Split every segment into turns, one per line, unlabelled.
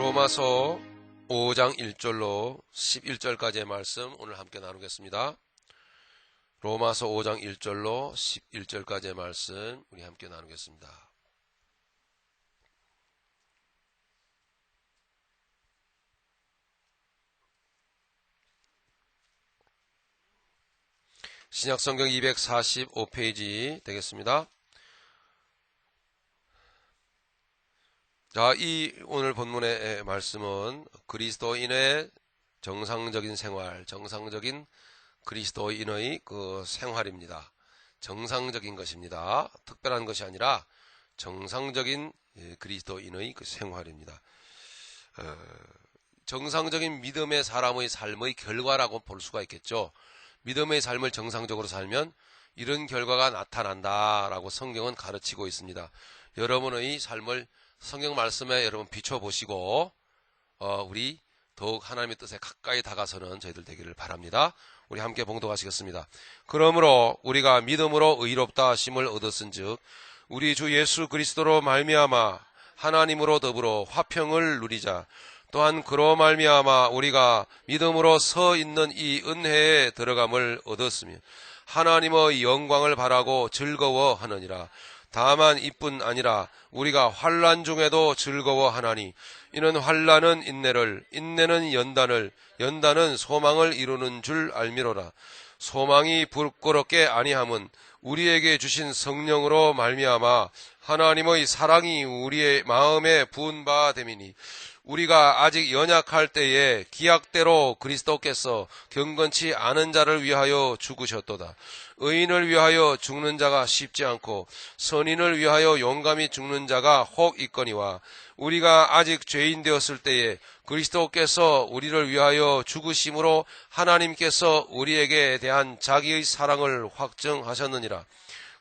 로마서 5장 1절로 11절까지의 말씀 오늘 함께 나누겠습니다. 로마서 5장 1절로 11절까지의 말씀 우리 함께 나누겠습니다. 신약성경 245페이지 되겠습니다. 자, 이 오늘 본문의 말씀은 그리스도인의 정상적인 생활, 정상적인 그리스도인의 그 생활입니다. 정상적인 것입니다. 특별한 것이 아니라 정상적인 그리스도인의 그 생활입니다. 정상적인 믿음의 사람의 삶의 결과라고 볼 수가 있겠죠. 믿음의 삶을 정상적으로 살면 이런 결과가 나타난다라고 성경은 가르치고 있습니다. 여러분의 삶을 성경 말씀에 여러분 비춰보시고 우리 더욱 하나님의 뜻에 가까이 다가서는 저희들 되기를 바랍니다. 우리 함께 봉독하시겠습니다. 그러므로 우리가 믿음으로 의롭다 하심을 얻었은즉 우리 주 예수 그리스도로 말미암아 하나님으로 더불어 화평을 누리자. 또한 그로 말미암아 우리가 믿음으로 서 있는 이 은혜에 들어감을 얻었으며 하나님의 영광을 바라고 즐거워하느니라. 다만 이뿐 아니라 우리가 환난 중에도 즐거워하나니 이는 환난은 인내를, 인내는 연단을, 연단은 소망을 이루는 줄 알미로라. 소망이 부끄럽게 아니함은 우리에게 주신 성령으로 말미암아 하나님의 사랑이 우리의 마음에 부은 바 됨이니 우리가 아직 연약할 때에 기약대로 그리스도께서 경건치 않은 자를 위하여 죽으셨도다. 의인을 위하여 죽는 자가 쉽지 않고 선인을 위하여 용감히 죽는 자가 혹 있거니와 우리가 아직 죄인 되었을 때에 그리스도께서 우리를 위하여 죽으심으로 하나님께서 우리에게 대한 자기의 사랑을 확증하셨느니라.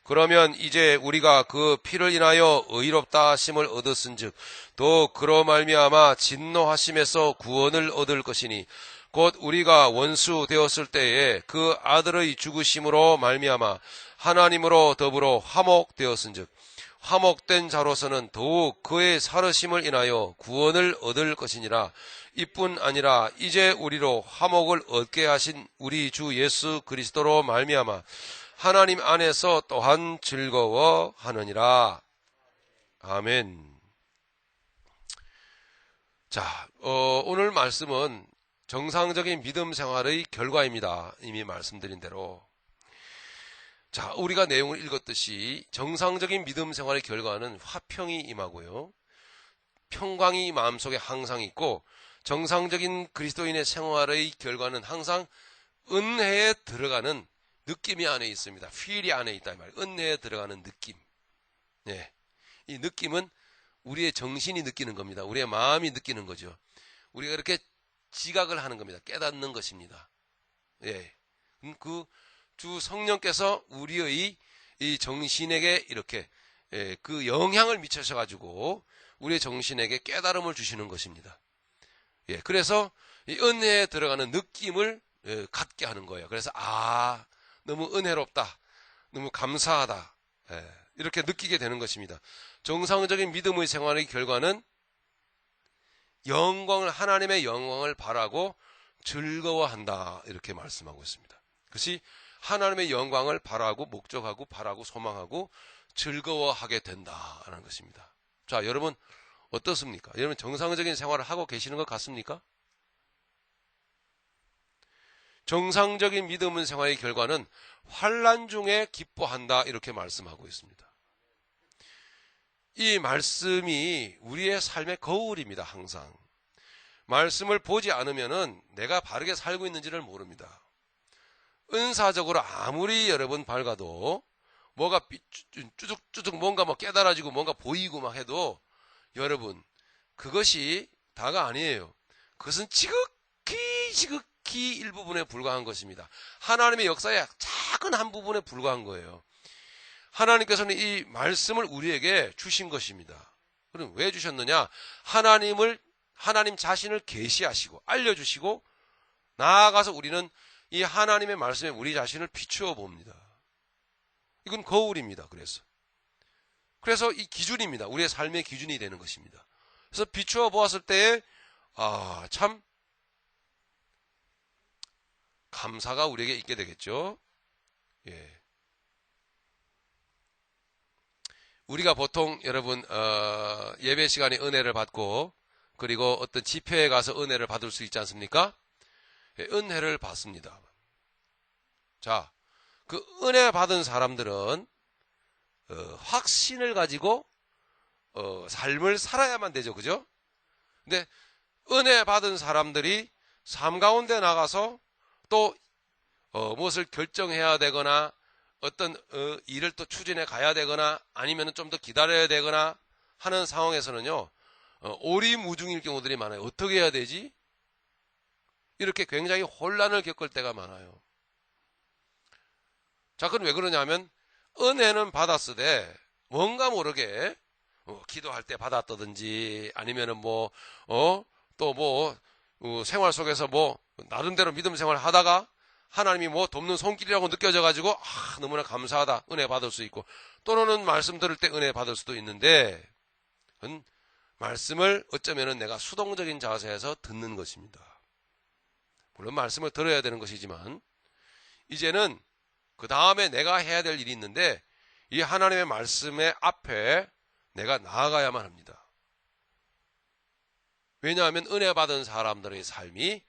그러면 이제 우리가 그 피를 인하여 의롭다 하심을 얻었은즉 또 그로 말미암아 진노하심에서 구원을 얻을 것이니 곧 우리가 원수 되었을 때에 그 아들의 죽으심으로 말미암아 하나님으로 더불어 화목되었은즉 화목된 자로서는 더욱 그의 살으심을 인하여 구원을 얻을 것이니라. 이뿐 아니라 이제 우리로 화목을 얻게 하신 우리 주 예수 그리스도로 말미암아 하나님 안에서 또한 즐거워하느니라. 아멘. 자, 오늘 말씀은 정상적인 믿음 생활의 결과입니다. 이미 말씀드린 대로. 자, 우리가 내용을 읽었듯이 정상적인 믿음 생활의 결과는 화평이 임하고요. 평강이 마음속에 항상 있고 정상적인 그리스도인의 생활의 결과는 항상 은혜에 들어가는 느낌이 안에 있습니다. 필이 안에 있다 이 말이에요. 은혜에 들어가는 느낌. 네. 이 느낌은 우리의 정신이 느끼는 겁니다. 우리의 마음이 느끼는 거죠. 우리가 이렇게 지각을 하는 겁니다. 깨닫는 것입니다. 예. 그 주 성령께서 우리의 이 정신에게 이렇게 그 영향을 미쳐셔가지고 우리의 정신에게 깨달음을 주시는 것입니다. 예. 그래서 이 은혜에 들어가는 느낌을 갖게 하는 거예요. 그래서 너무 은혜롭다. 너무 감사하다. 이렇게 느끼게 되는 것입니다. 정상적인 믿음의 생활의 결과는 하나님의 영광을 바라고 즐거워한다. 이렇게 말씀하고 있습니다. 그것이 하나님의 영광을 바라고 목적하고 바라고 소망하고 즐거워하게 된다라는 것입니다. 자, 여러분 어떻습니까? 여러분 정상적인 생활을 하고 계시는 것 같습니까? 정상적인 믿음의 생활의 결과는 환난 중에 기뻐한다 이렇게 말씀하고 있습니다. 이 말씀이 우리의 삶의 거울입니다. 항상 말씀을 보지 않으면은 내가 바르게 살고 있는지를 모릅니다. 은사적으로 아무리 여러분 밝아도 뭐가 쭈죽쭈죽 뭔가 깨달아지고 뭔가 보이고 막 해도 여러분 그것이 다가 아니에요. 그것은 지극히 일부분에 불과한 것입니다. 하나님의 역사의 작은 한 부분에 불과한 거예요. 하나님께서는 이 말씀을 우리에게 주신 것입니다. 그럼 왜 주셨느냐? 하나님 자신을 계시하시고 알려주시고 나아가서 우리는 이 하나님의 말씀에 우리 자신을 비추어 봅니다. 이건 거울입니다. 그래서 이 기준입니다. 우리의 삶의 기준이 되는 것입니다. 그래서 비추어 보았을 때에 참 감사가 우리에게 있게 되겠죠. 예. 우리가 보통 여러분 예배 시간에 은혜를 받고 그리고 어떤 집회에 가서 은혜를 받을 수 있지 않습니까? 예, 은혜를 받습니다. 자, 그 은혜 받은 사람들은 확신을 가지고 삶을 살아야만 되죠. 그죠? 근데 은혜 받은 사람들이 삶 가운데 나가서 또 무엇을 결정해야 되거나 어떤 일을 또 추진해 가야 되거나 아니면 좀 더 기다려야 되거나 하는 상황에서는요, 오리무중일 경우들이 많아요. 어떻게 해야 되지? 이렇게 굉장히 혼란을 겪을 때가 많아요. 자, 그럼 왜 그러냐면 은혜는 받았으되 뭔가 모르게 기도할 때 받았다든지 아니면은 생활 속에서 나름대로 믿음 생활을 하다가 하나님이 돕는 손길이라고 느껴져 가지고 너무나 감사하다 은혜 받을 수 있고, 또는 말씀 들을 때 은혜 받을 수도 있는데 말씀을 어쩌면은 내가 수동적인 자세에서 듣는 것입니다. 물론 말씀을 들어야 되는 것이지만 이제는 그 다음에 내가 해야 될 일이 있는데 이 하나님의 말씀의 앞에 내가 나아가야만 합니다. 왜냐하면 은혜 받은 사람들의 삶이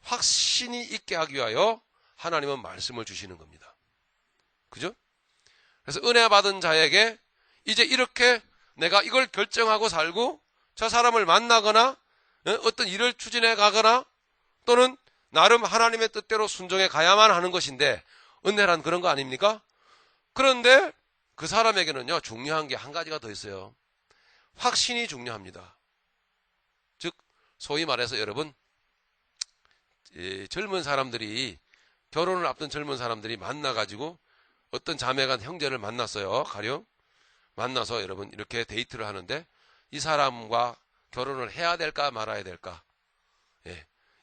확신이 있게 하기 위하여 하나님은 말씀을 주시는 겁니다. 그죠? 그래서 은혜 받은 자에게 이제 이렇게 내가 이걸 결정하고 살고 저 사람을 만나거나 어떤 일을 추진해 가거나 또는 나름 하나님의 뜻대로 순종해 가야만 하는 것인데, 은혜란 그런 거 아닙니까? 그런데 그 사람에게는요, 중요한 게 한 가지가 더 있어요. 확신이 중요합니다. 즉 소위 말해서 여러분, 젊은 사람들이, 결혼을 앞둔 젊은 사람들이 만나가지고 어떤 자매가 형제를 만났어요. 가령 만나서 여러분 이렇게 데이트를 하는데 이 사람과 결혼을 해야 될까 말아야 될까?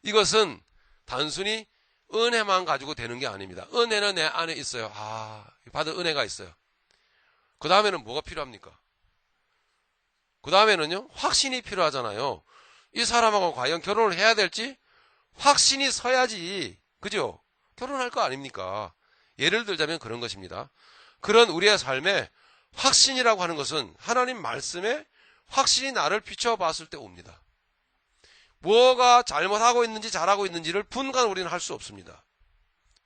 이것은 단순히 은혜만 가지고 되는 게 아닙니다. 은혜는 내 안에 있어요. 받은 은혜가 있어요. 그 다음에는 뭐가 필요합니까? 그 다음에는요, 확신이 필요하잖아요. 이 사람하고 과연 결혼을 해야 될지 확신이 서야지, 그죠? 결혼할 거 아닙니까? 예를 들자면 그런 것입니다. 그런 우리의 삶에 확신이라고 하는 것은 하나님 말씀에 확신이 나를 비춰봤을 때 옵니다. 뭐가 잘못하고 있는지 잘하고 있는지를 분간 우리는 할 수 없습니다.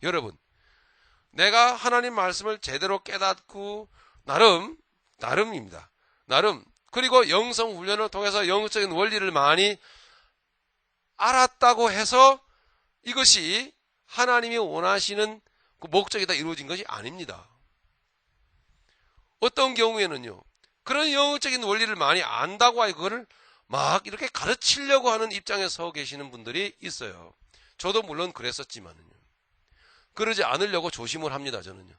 여러분, 내가 하나님 말씀을 제대로 깨닫고 나름입니다. 나름. 그리고 영성 훈련을 통해서 영적인 원리를 많이 알았다고 해서 이것이 하나님이 원하시는 그 목적이 다 이루어진 것이 아닙니다. 어떤 경우에는요, 그런 영적인 원리를 많이 안다고 하여 그거를 막 이렇게 가르치려고 하는 입장에 서 계시는 분들이 있어요. 저도 물론 그랬었지만은요. 그러지 않으려고 조심을 합니다, 저는요.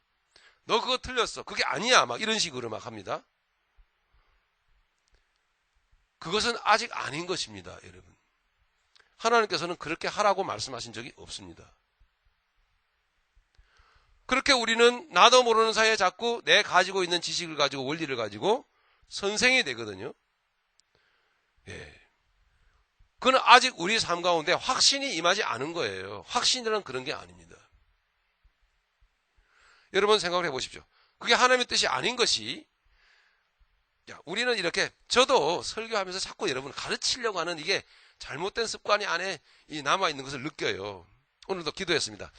너 그거 틀렸어. 그게 아니야. 막 이런 식으로 막 합니다. 그것은 아직 아닌 것입니다, 여러분. 하나님께서는 그렇게 하라고 말씀하신 적이 없습니다. 그렇게 우리는 나도 모르는 사이에 자꾸 내 가지고 있는 지식을 가지고 원리를 가지고 선생이 되거든요. 그건 아직 우리 삶 가운데 확신이 임하지 않은 거예요. 확신이란 그런 게 아닙니다. 여러분 생각을 해보십시오. 그게 하나님의 뜻이 아닌 것이, 우리는 이렇게, 저도 설교하면서 자꾸 여러분을 가르치려고 하는 이게 잘못된 습관이 안에 남아있는 것을 느껴요. 오늘도 기도했습니다.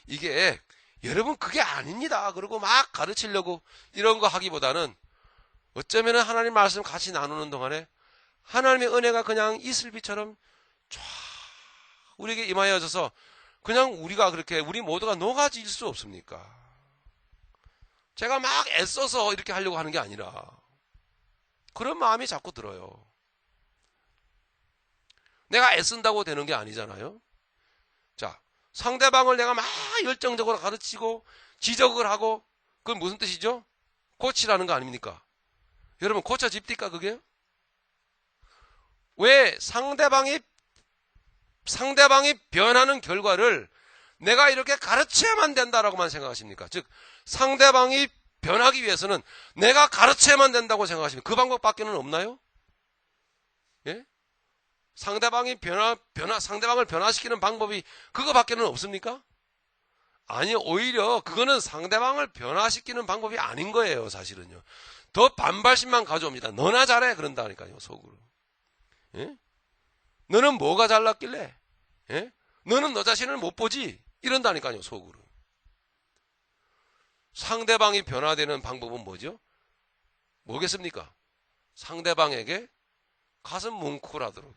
이게 여러분 그게 아닙니다. 그러고 막 가르치려고 이런 거 하기보다는 어쩌면 하나님 말씀 같이 나누는 동안에 하나님의 은혜가 그냥 이슬비처럼 쫙 우리에게 임하여져서 그냥 우리 모두가 녹아질 수 없습니까? 제가 막 애써서 이렇게 하려고 하는 게 아니라 그런 마음이 자꾸 들어요. 내가 애쓴다고 되는 게 아니잖아요. 자, 상대방을 내가 막 열정적으로 가르치고 지적을 하고, 그건 무슨 뜻이죠? 고치라는 거 아닙니까? 여러분 고쳐집니까 그게? 왜 상대방이 변하는 결과를 내가 이렇게 가르쳐야만 된다라고만 생각하십니까? 즉 상대방이 변하기 위해서는 내가 가르쳐야만 된다고 생각하십니까? 그 방법밖에는 없나요? 예? 상대방이 상대방을 변화시키는 방법이 그거밖에는 없습니까? 아니, 오히려 그거는 상대방을 변화시키는 방법이 아닌 거예요, 사실은요. 더 반발심만 가져옵니다. 너나 잘해, 그런다니까요, 속으로. 예? 너는 뭐가 잘났길래? 예? 너는 너 자신을 못 보지? 이런다니까요, 속으로. 상대방이 변화되는 방법은 뭐죠? 뭐겠습니까? 상대방에게 가슴 뭉클하도록,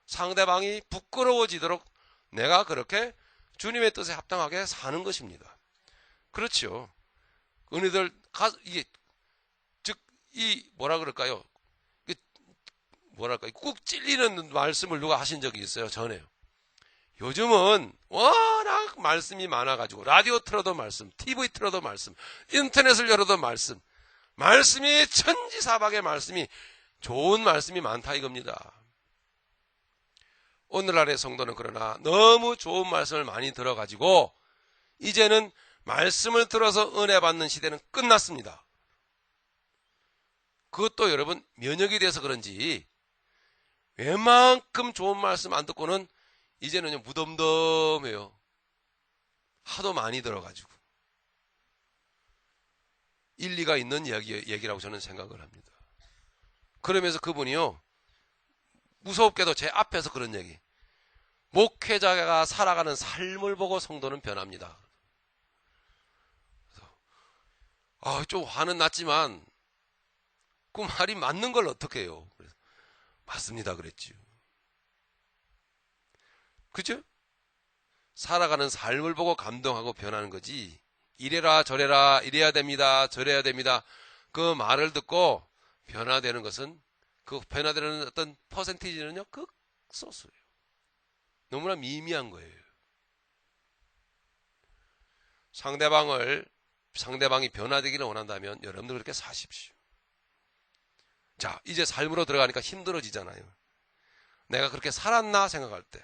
상대방이 부끄러워지도록 내가 그렇게 주님의 뜻에 합당하게 사는 것입니다. 그렇죠. 은혜들, 뭐라 그럴까요? 꾹 찔리는 말씀을 누가 하신 적이 있어요, 전에요. 요즘은 워낙 말씀이 많아가지고, 라디오 틀어도 말씀, TV 틀어도 말씀, 인터넷을 열어도 말씀, 말씀이 천지사박의 말씀이, 좋은 말씀이 많다 이겁니다. 오늘날의 성도는 그러나 너무 좋은 말씀을 많이 들어가지고 이제는 말씀을 들어서 은혜 받는 시대는 끝났습니다. 그것도 여러분 면역이 돼서 그런지 웬만큼 좋은 말씀 안 듣고는 이제는 무덤덤해요. 하도 많이 들어가지고. 일리가 있는 얘기라고 저는 생각을 합니다. 그러면서 그분이요, 무섭게도 제 앞에서 그런 얘기, 목회자가 살아가는 삶을 보고 성도는 변합니다. 좀 화는 났지만 그 말이 맞는 걸 어떻게 해요? 그래서 맞습니다 그랬지요. 그죠? 살아가는 삶을 보고 감동하고 변하는 거지, 이래라 저래라, 이래야 됩니다 저래야 됩니다, 그 말을 듣고 변화되는 것은, 그 변화되는 어떤 퍼센티지는요 극소수예요. 너무나 미미한 거예요. 상대방이 변화되기를 원한다면 여러분들 그렇게 사십시오. 자, 이제 삶으로 들어가니까 힘들어지잖아요. 내가 그렇게 살았나 생각할 때.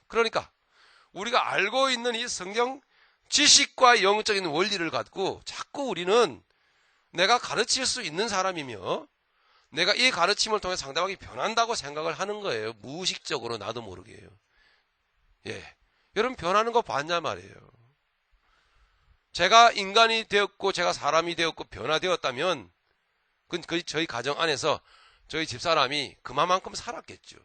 그러니까 우리가 알고 있는 이 성경 지식과 영적인 원리를 갖고 자꾸 우리는 내가 가르칠 수 있는 사람이며 내가 이 가르침을 통해 상대방이 변한다고 생각을 하는 거예요. 무의식적으로 나도 모르게요. 예, 여러분 변하는 거 봤냐 말이에요. 제가 인간이 되었고 제가 사람이 되었고 변화되었다면 그 저희 가정 안에서 저희 집사람이 그만큼 살았겠죠.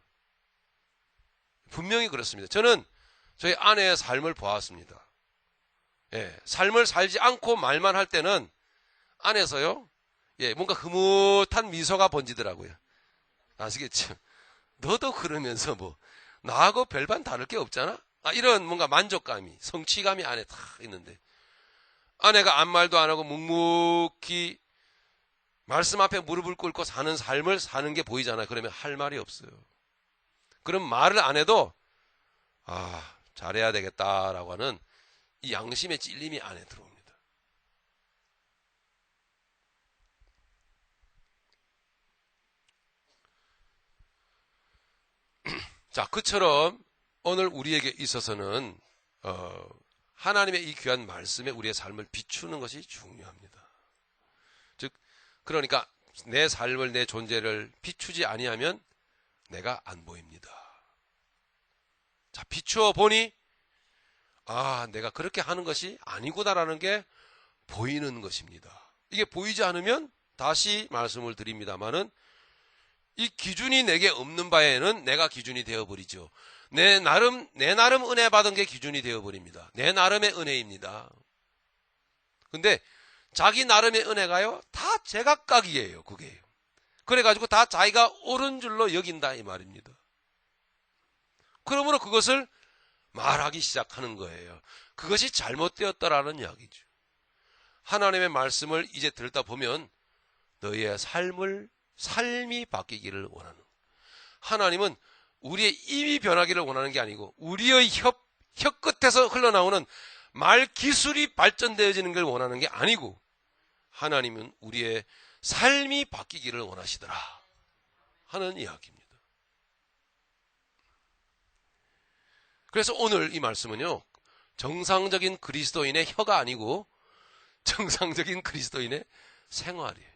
분명히 그렇습니다. 저는 저희 아내의 삶을 보았습니다. 예, 삶을 살지 않고 말만 할 때는 안에서요, 예, 뭔가 흐뭇한 미소가 번지더라고요. 아시겠죠? 너도 그러면서 뭐 나하고 별반 다를 게 없잖아? 이런 뭔가 만족감이, 성취감이 안에 다 있는데, 아내가 아무 말도 안 하고 묵묵히 말씀 앞에 무릎을 꿇고 사는 삶을 사는 게 보이잖아요. 그러면 할 말이 없어요. 그럼 말을 안 해도 잘해야 되겠다라고 하는 이 양심의 찔림이 안에 들어옵니다. 자, 그처럼 오늘 우리에게 있어서는 하나님의 이 귀한 말씀에 우리의 삶을 비추는 것이 중요합니다. 즉, 그러니까 내 삶을, 내 존재를 비추지 아니하면 내가 안 보입니다. 자, 비추어 보니 내가 그렇게 하는 것이 아니구나라는 게 보이는 것입니다. 이게 보이지 않으면 다시 말씀을 드립니다마는 이 기준이 내게 없는 바에는 내가 기준이 되어버리죠. 내 나름 은혜 받은 게 기준이 되어버립니다. 내 나름의 은혜입니다. 근데 자기 나름의 은혜가요, 다 제각각이에요. 그게요. 그래가지고 다 자기가 옳은 줄로 여긴다 이 말입니다. 그러므로 그것을 말하기 시작하는 거예요. 그것이 잘못되었다라는 이야기죠. 하나님의 말씀을 이제 듣다 보면 너희의 삶이 바뀌기를 원하는, 하나님은 우리의 입이 변하기를 원하는 게 아니고 우리의 혀 끝에서 흘러나오는 말 기술이 발전되어지는 걸 원하는 게 아니고 하나님은 우리의 삶이 바뀌기를 원하시더라 하는 이야기입니다. 그래서 오늘 이 말씀은요, 정상적인 그리스도인의 혀가 아니고 정상적인 그리스도인의 생활이에요.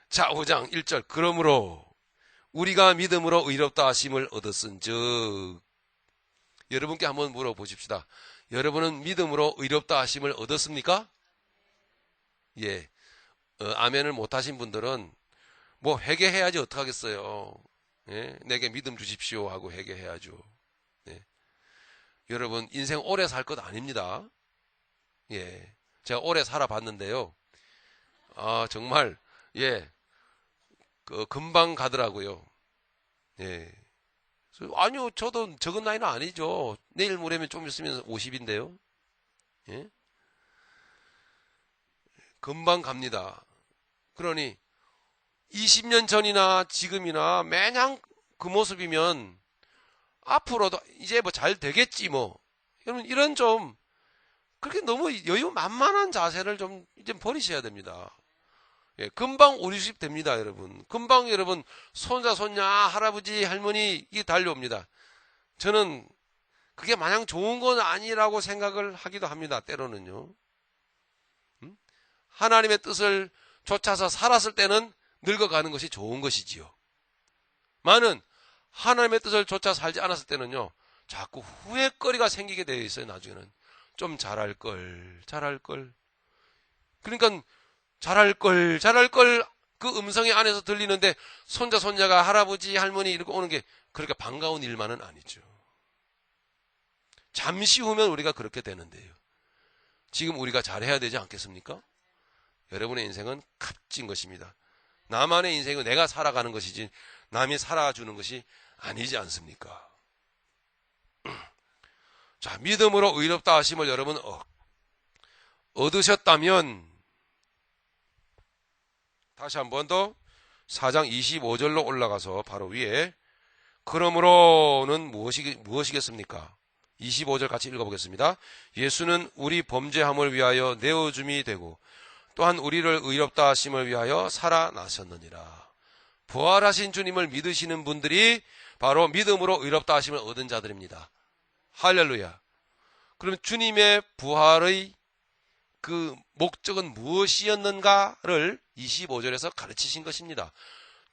자, 5장 1절. 그러므로 우리가 믿음으로 의롭다 하심을 얻었은즉. 여러분께 한번 물어보십시다. 여러분은 믿음으로 의롭다 하심을 얻었습니까? 예. 아멘을 못하신 분들은 뭐 회개해야지 어떡하겠어요. 예? 내게 믿음 주십시오 하고 회개해야죠. 예. 여러분 인생 오래 살 것 아닙니다. 예. 제가 오래 살아봤는데요. 정말 예. 금방 가더라고요. 예. 아니요, 저도 적은 나이는 아니죠. 내일 모레면 좀 있으면 50인데요. 예? 금방 갑니다. 그러니 20년 전이나 지금이나 매냥 그 모습이면 앞으로도 이제 뭐 잘 되겠지 뭐. 여러분 이런 좀 그렇게 너무 여유 만만한 자세를 좀 이제 버리셔야 됩니다. 예, 금방 5, 60 됩니다, 여러분. 금방 여러분 손자, 손녀, 할아버지, 할머니 이게 달려옵니다. 저는 그게 마냥 좋은 건 아니라고 생각을 하기도 합니다, 때로는요. 하나님의 뜻을 쫓아서 살았을 때는 늙어가는 것이 좋은 것이지요. 많은 하나님의 뜻을 쫓아 살지 않았을 때는요, 자꾸 후회거리가 생기게 되어 있어요, 나중에는. 좀 잘할 걸. 그러니까 잘할 걸 그 음성이 안에서 들리는데 손자 손녀가 할아버지 할머니 이렇게 오는 게 그렇게 반가운 일만은 아니죠. 잠시 후면 우리가 그렇게 되는데요. 지금 우리가 잘해야 되지 않겠습니까? 여러분의 인생은 값진 것입니다. 나만의 인생은 내가 살아가는 것이지 남이 살아주는 것이 아니지 않습니까? 자, 믿음으로 의롭다 하심을 여러분 얻으셨다면 다시 한 번 더 4장 25절로 올라가서 바로 위에 그러므로는 무엇이겠습니까? 25절 같이 읽어보겠습니다. 예수는 우리 범죄함을 위하여 내어줌이 되고 또한 우리를 의롭다 하심을 위하여 살아나셨느니라. 부활하신 주님을 믿으시는 분들이 바로 믿음으로 의롭다 하심을 얻은 자들입니다. 할렐루야. 그럼 주님의 부활의 그 목적은 무엇이었는가를 25절에서 가르치신 것입니다.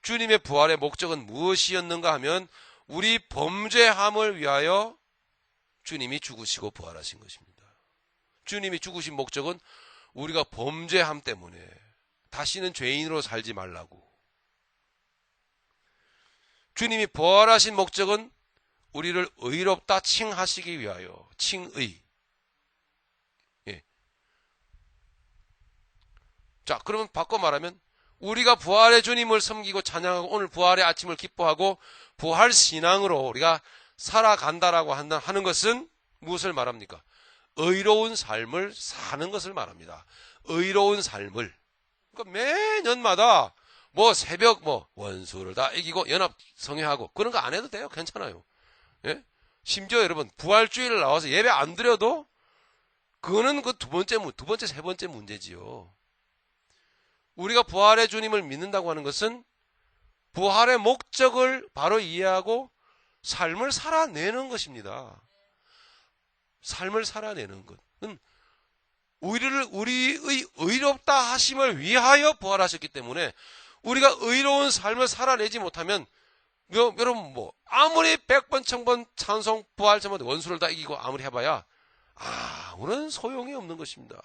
주님의 부활의 목적은 무엇이었는가 하면 우리 범죄함을 위하여 주님이 죽으시고 부활하신 것입니다. 주님이 죽으신 목적은 우리가 범죄함 때문에 다시는 죄인으로 살지 말라고. 주님이 부활하신 목적은 우리를 의롭다 칭하시기 위하여. 칭의. 예. 자, 그러면 바꿔 말하면 우리가 부활의 주님을 섬기고 찬양하고 오늘 부활의 아침을 기뻐하고 부활 신앙으로 우리가 살아간다라고 하는 것은 무엇을 말합니까? 의로운 삶을 사는 것을 말합니다. 의로운 삶을. 그러니까 매년마다 뭐 새벽 원수를 다 이기고 연합 성회하고 그런 거 안 해도 돼요. 괜찮아요. 예? 심지어 여러분 부활주일 나와서 예배 안 드려도 그거는 그 두 번째, 세 번째 문제지요. 우리가 부활의 주님을 믿는다고 하는 것은 부활의 목적을 바로 이해하고 삶을 살아내는 것입니다. 삶을 살아내는 것은 우리의 의롭다 하심을 위하여 부활하셨기 때문에 우리가 의로운 삶을 살아내지 못하면 여러분 아무리 100번 1000번 찬송 부활 제목 원수를 다 이기고 아무리 해봐야 아무런 소용이 없는 것입니다.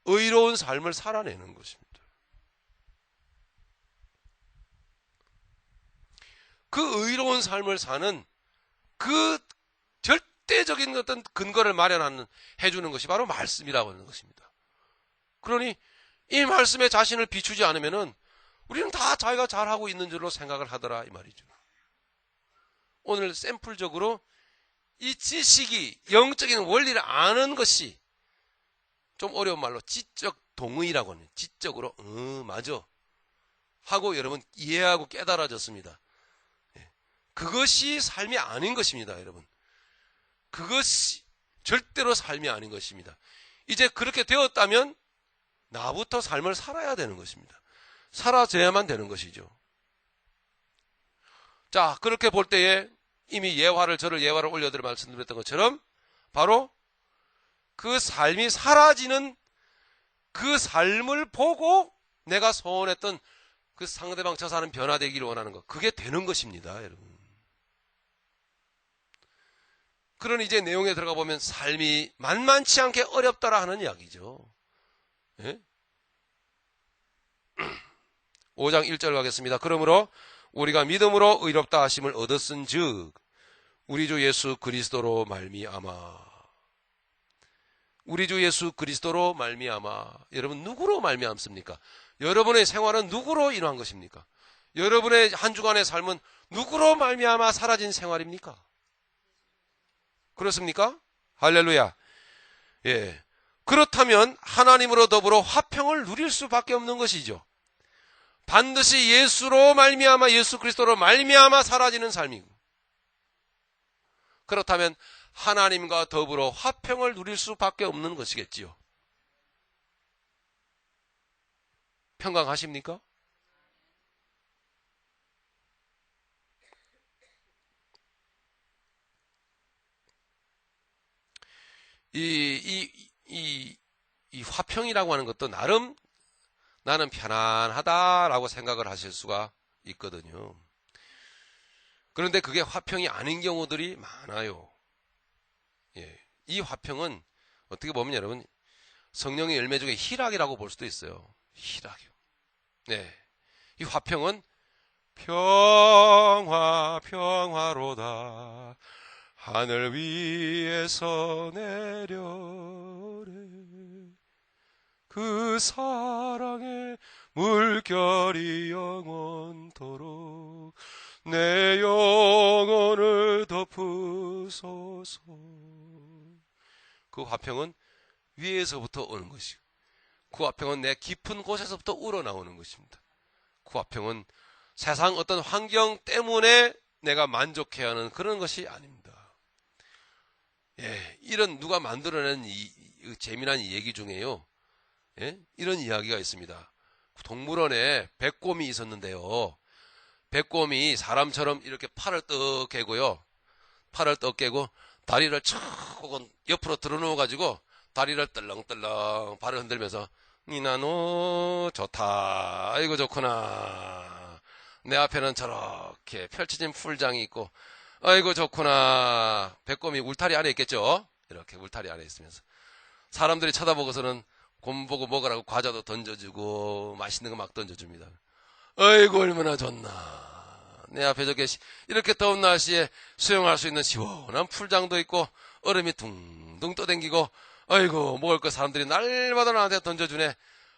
의로운 삶을 살아내는 것입니다. 그 의로운 삶을 사는 그 절대적인 어떤 근거를 해주는 것이 바로 말씀이라고 하는 것입니다. 그러니 이 말씀에 자신을 비추지 않으면은 우리는 다 자기가 잘하고 있는 줄로 생각을 하더라 이 말이죠. 오늘 샘플적으로 이 지식이 영적인 원리를 아는 것이 좀 어려운 말로 지적 동의라고 하는 지적으로 맞아 하고 여러분 이해하고 깨달아졌습니다. 그것이 삶이 아닌 것입니다, 여러분. 그것이 절대로 삶이 아닌 것입니다. 이제 그렇게 되었다면 나부터 삶을 살아야 되는 것입니다. 살아져야만 되는 것이죠. 자, 그렇게 볼 때에 이미 저를 예화를 올려드려 말씀드렸던 것처럼 바로 그 삶이 사라지는 그 삶을 보고 내가 소원했던 그 상대방 저 사람 변화되기를 원하는 것, 그게 되는 것입니다, 여러분. 그런 이제 내용에 들어가 보면 삶이 만만치 않게 어렵다라 하는 이야기죠. 예? 5장 1절 가겠습니다. 그러므로 우리가 믿음으로 의롭다 하심을 얻었은즉 우리 주 예수 그리스도로 말미암아. 우리 주 예수 그리스도로 말미암아. 여러분, 누구로 말미암습니까? 여러분의 생활은 누구로 인한 것입니까? 여러분의 한 주간의 삶은 누구로 말미암아 사라진 생활입니까? 그렇습니까? 할렐루야. 예. 그렇다면 하나님으로 더불어 화평을 누릴 수밖에 없는 것이죠. 반드시 예수로 말미암아, 예수 그리스도로 말미암아 사라지는 삶이고, 그렇다면 하나님과 더불어 화평을 누릴 수밖에 없는 것이겠지요. 평강하십니까? 이 화평이라고 하는 것도 나름 나는 편안하다라고 생각을 하실 수가 있거든요. 그런데 그게 화평이 아닌 경우들이 많아요. 예. 이 화평은 어떻게 보면 여러분, 성령의 열매 중에 희락이라고 볼 수도 있어요. 희락이요. 네. 이 화평은 평화로다. 하늘 위에서 내려오래. 그 사랑의 물결이 영원토록 내 영혼을 덮으소서. 그 화평은 위에서부터 오는 것이고, 그 화평은 내 깊은 곳에서부터 우러나오는 것입니다. 그 화평은 세상 어떤 환경 때문에 내가 만족해야 하는 그런 것이 아닙니다. 예, 이런 누가 만들어낸 재미난 얘기 중에요. 예? 이런 이야기가 있습니다. 동물원에 백곰이 있었는데요. 백곰이 사람처럼 이렇게 팔을 떡 깨고요. 팔을 떡 깨고 다리를 척 옆으로 들어놓아가지고 다리를 떨렁떨렁 발을 흔들면서 니나노 좋다. 아이고 좋구나. 내 앞에는 저렇게 펼쳐진 풀장이 있고 아이고 좋구나. 백곰이 울타리 안에 있겠죠. 이렇게 울타리 안에 있으면서 사람들이 쳐다보고서는 곰 보고 먹으라고 과자도 던져주고 맛있는 거 막 던져줍니다. 아이고 얼마나 좋나. 내 앞에 저게 이렇게 더운 날씨에 수영할 수 있는 시원한 풀장도 있고 얼음이 둥둥 떠댕기고 아이고 먹을 거 사람들이 날마다 나한테 던져주네.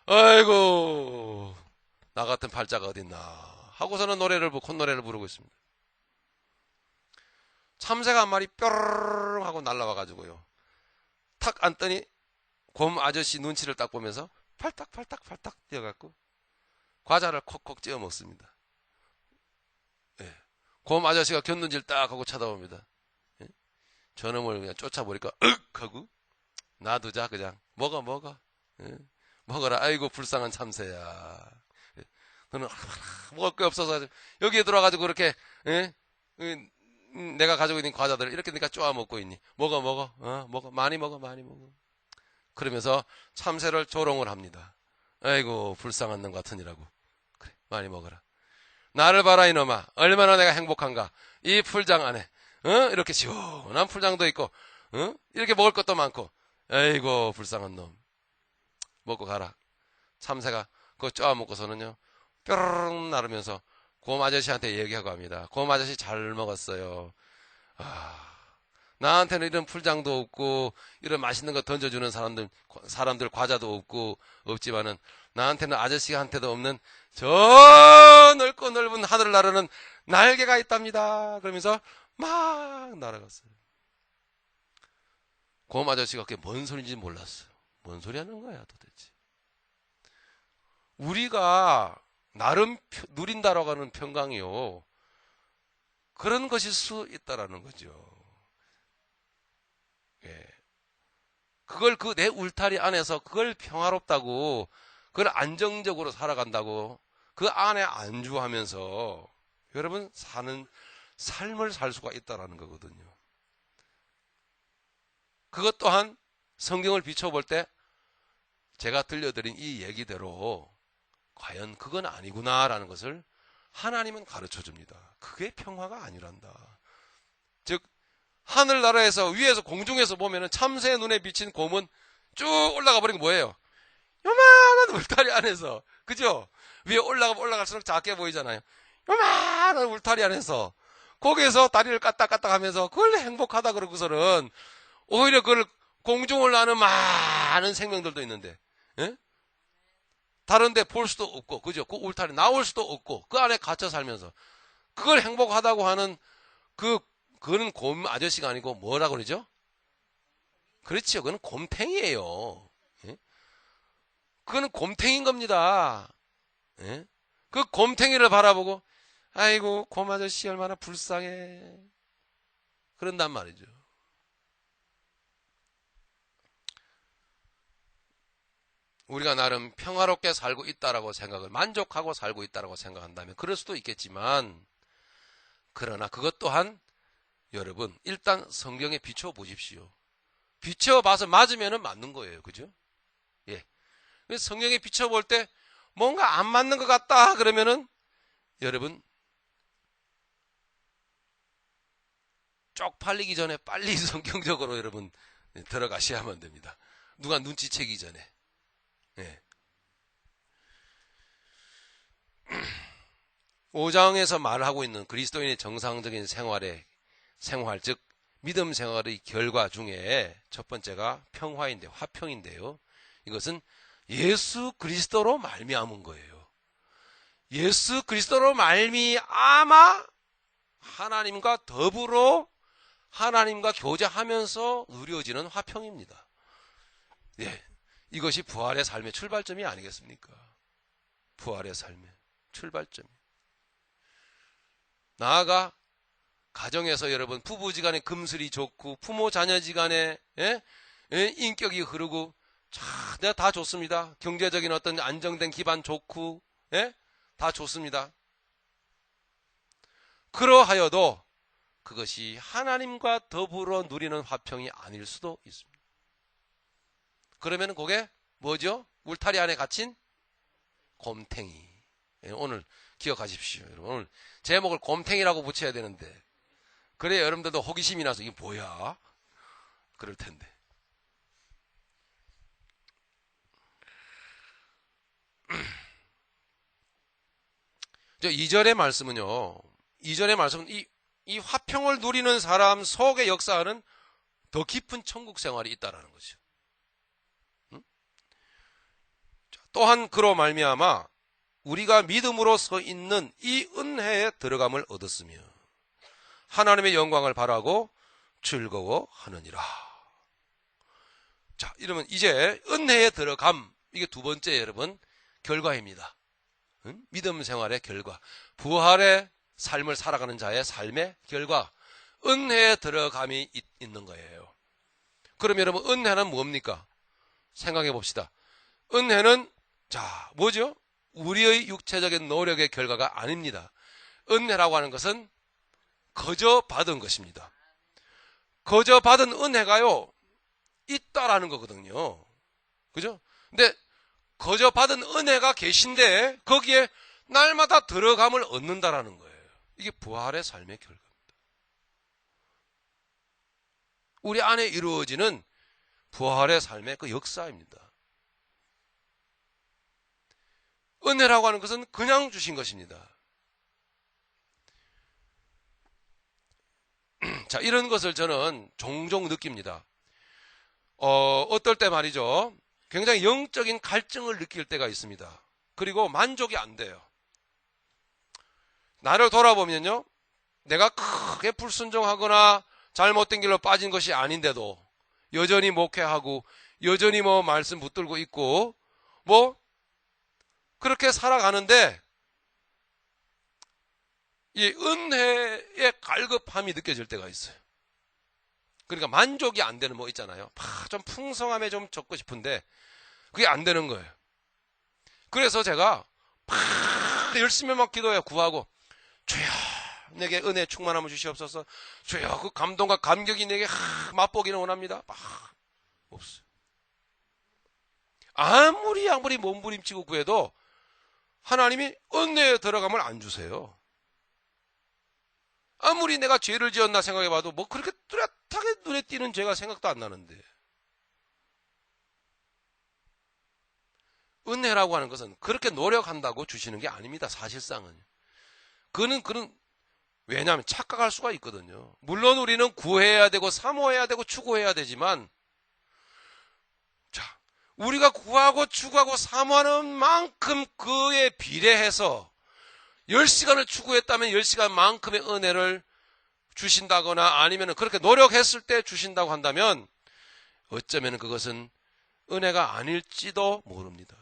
아이고 나 같은 팔자가 어딨나 하고서는 콧노래를 부르고 있습니다. 참새가 한 마리 뾰로롱 하고 날라와가지고요. 탁 앉더니 곰 아저씨 눈치를 딱 보면서 팔딱팔딱 뛰어갖고 과자를 콕콕 찌어 먹습니다. 예. 곰 아저씨가 곁눈질 딱 하고 쳐다봅니다. 예. 저놈을 그냥 쫓아보니까 윽 하고 놔두자 그냥 먹어. 예. 먹어라. 아이고 불쌍한 참새야. 예. 너는 먹을 게 없어서 여기에 들어와가지고 그렇게 예? 내가 가지고 있는 과자들을 이렇게 내가 쪼아 먹고 있니? 먹어. 먹어. 많이 먹어. 그러면서 참새를 조롱을 합니다. 아이고 불쌍한 놈 같으니라고. 그래 많이 먹어라. 나를 봐라 이놈아. 얼마나 내가 행복한가. 이 풀장 안에 이렇게 시원한 풀장도 있고 이렇게 먹을 것도 많고. 아이고 불쌍한 놈. 먹고 가라. 참새가 그거 쪼아 먹고서는요. 뾰로롱 나르면서 곰 아저씨한테 얘기하고 합니다. 곰 아저씨 잘 먹었어요. 나한테는 이런 풀장도 없고 이런 맛있는 거 던져주는 사람들 과자도 없지만은 나한테는 아저씨한테도 없는 저 넓고 넓은 하늘을 나르는 날개가 있답니다. 그러면서 막 날아갔어요. 곰 아저씨가 그게 뭔 소리인지 몰랐어요. 뭔 소리 하는 거야 도대체. 우리가 나름 누린다라고 하는 평강이요. 그런 것일 수 있다라는 거죠. 예. 그걸 내 울타리 안에서 그걸 평화롭다고, 그걸 안정적으로 살아간다고, 그 안에 안주하면서 여러분 사는 삶을 살 수가 있다라는 거거든요. 그것 또한 성경을 비춰볼 때 제가 들려드린 이 얘기대로 과연 그건 아니구나라는 것을 하나님은 가르쳐 줍니다. 그게 평화가 아니란다. 즉 하늘나라에서 위에서 공중에서 보면은 참새의 눈에 비친 곰은 쭉 올라가 버린 게 뭐예요? 요만한 울타리 안에서, 그죠? 위에 올라가면 올라갈수록 작게 보이잖아요. 요만한 울타리 안에서 거기에서 다리를 까딱까딱 하면서 그걸 행복하다 그러고서는 오히려 그걸 공중을 나는 많은 생명들도 있는데, 예? 다른데 볼 수도 없고, 그죠? 그 울타리 나올 수도 없고, 그 안에 갇혀 살면서 그걸 행복하다고 하는 그거는 곰 아저씨가 아니고 뭐라고 그러죠? 그렇죠. 그건 곰탱이에요. 예? 그거는 곰탱이인 겁니다. 예? 그 곰탱이를 바라보고 아이고 곰 아저씨 얼마나 불쌍해 그런단 말이죠. 우리가 나름 평화롭게 살고 있다라고 생각을, 만족하고 살고 있다라고 생각한다면 그럴 수도 있겠지만, 그러나 그것 또한 여러분 일단 성경에 비춰보십시오. 비춰봐서 맞으면 맞는 거예요. 그죠? 예. 성경에 비춰볼 때 뭔가 안 맞는 것 같다 그러면은 여러분 쪽팔리기 전에 빨리 성경적으로 여러분 들어가셔야만 됩니다. 누가 눈치채기 전에. 예. 5장에서 말하고 있는 그리스도인의 정상적인 생활, 즉 믿음 생활의 결과 중에 첫 번째가 평화인데, 화평인데요. 이것은 예수 그리스도로 말미암은 거예요. 예수 그리스도로 말미암아 하나님과 더불어 하나님과 교제하면서 누려지는 화평입니다. 예, 이것이 부활의 삶의 출발점이 아니겠습니까? 부활의 삶의 출발점. 나아가 가정에서 여러분 부부지간에 금슬이 좋고 부모 자녀지간에 인격이 흐르고 내가 다 좋습니다. 경제적인 어떤 안정된 기반 좋고 다 좋습니다. 그러하여도 그것이 하나님과 더불어 누리는 화평이 아닐 수도 있습니다. 그러면 그게 뭐죠? 울타리 안에 갇힌 곰탱이. 오늘 기억하십시오. 여러분 오늘 제목을 곰탱이라고 붙여야 되는데 그래야 여러분들도 호기심이 나서 이게 뭐야? 그럴 텐데. 저 2절의 말씀은요. 2절의 말씀은 이 화평을 누리는 사람 속에 역사하는 더 깊은 천국 생활이 있다라는 거죠. 또한 그로 말미암아 우리가 믿음으로 서 있는 이 은혜에 들어감을 얻었으며 하나님의 영광을 바라고 즐거워하느니라. 자, 이러면 이제 은혜에 들어감, 이게 두 번째 여러분 결과입니다. 믿음 생활의 결과, 부활의 삶을 살아가는 자의 삶의 결과, 은혜에 들어감이 있는 거예요. 그럼 여러분 은혜는 뭡니까? 생각해 봅시다. 은혜는 자 뭐죠? 우리의 육체적인 노력의 결과가 아닙니다. 은혜라고 하는 것은 거저 받은 것입니다. 거저 받은 은혜가요 있다라는 거거든요. 그죠? 근데 거저 받은 은혜가 계신데 거기에 날마다 들어감을 얻는다라는 거예요. 이게 부활의 삶의 결과입니다. 우리 안에 이루어지는 부활의 삶의 그 역사입니다. 은혜라고 하는 것은 그냥 주신 것입니다. 자, 이런 것을 저는 종종 느낍니다. 어떨 때 말이죠. 굉장히 영적인 갈증을 느낄 때가 있습니다. 그리고 만족이 안 돼요. 나를 돌아보면요. 내가 크게 불순종하거나 잘못된 길로 빠진 것이 아닌데도 여전히 목회하고 여전히 말씀 붙들고 있고 그렇게 살아가는데 이 은혜의 갈급함이 느껴질 때가 있어요. 그러니까 만족이 안 되는 있잖아요. 좀 풍성함에 좀 적고 싶은데 그게 안 되는 거예요. 그래서 제가 열심히 기도해요. 구하고 주여 내게 은혜 충만함을 주시옵소서. 주여 그 감동과 감격이 내게 맛보기는 원합니다. 없어요. 아무리 몸부림치고 구해도 하나님이 은혜에 들어감을 안 주세요. 아무리 내가 죄를 지었나 생각해봐도 뭐 그렇게 뚜렷하게 눈에 띄는 죄가 생각도 안 나는데. 은혜라고 하는 것은 그렇게 노력한다고 주시는 게 아닙니다. 사실상은. 그는 왜냐하면 착각할 수가 있거든요. 물론 우리는 구해야 되고 사모해야 되고 추구해야 되지만, 자, 우리가 구하고 추구하고 사모하는 만큼 그에 비례해서 10시간을 추구했다면 10시간만큼의 은혜를 주신다거나 아니면 그렇게 노력했을 때 주신다고 한다면 어쩌면 그것은 은혜가 아닐지도 모릅니다.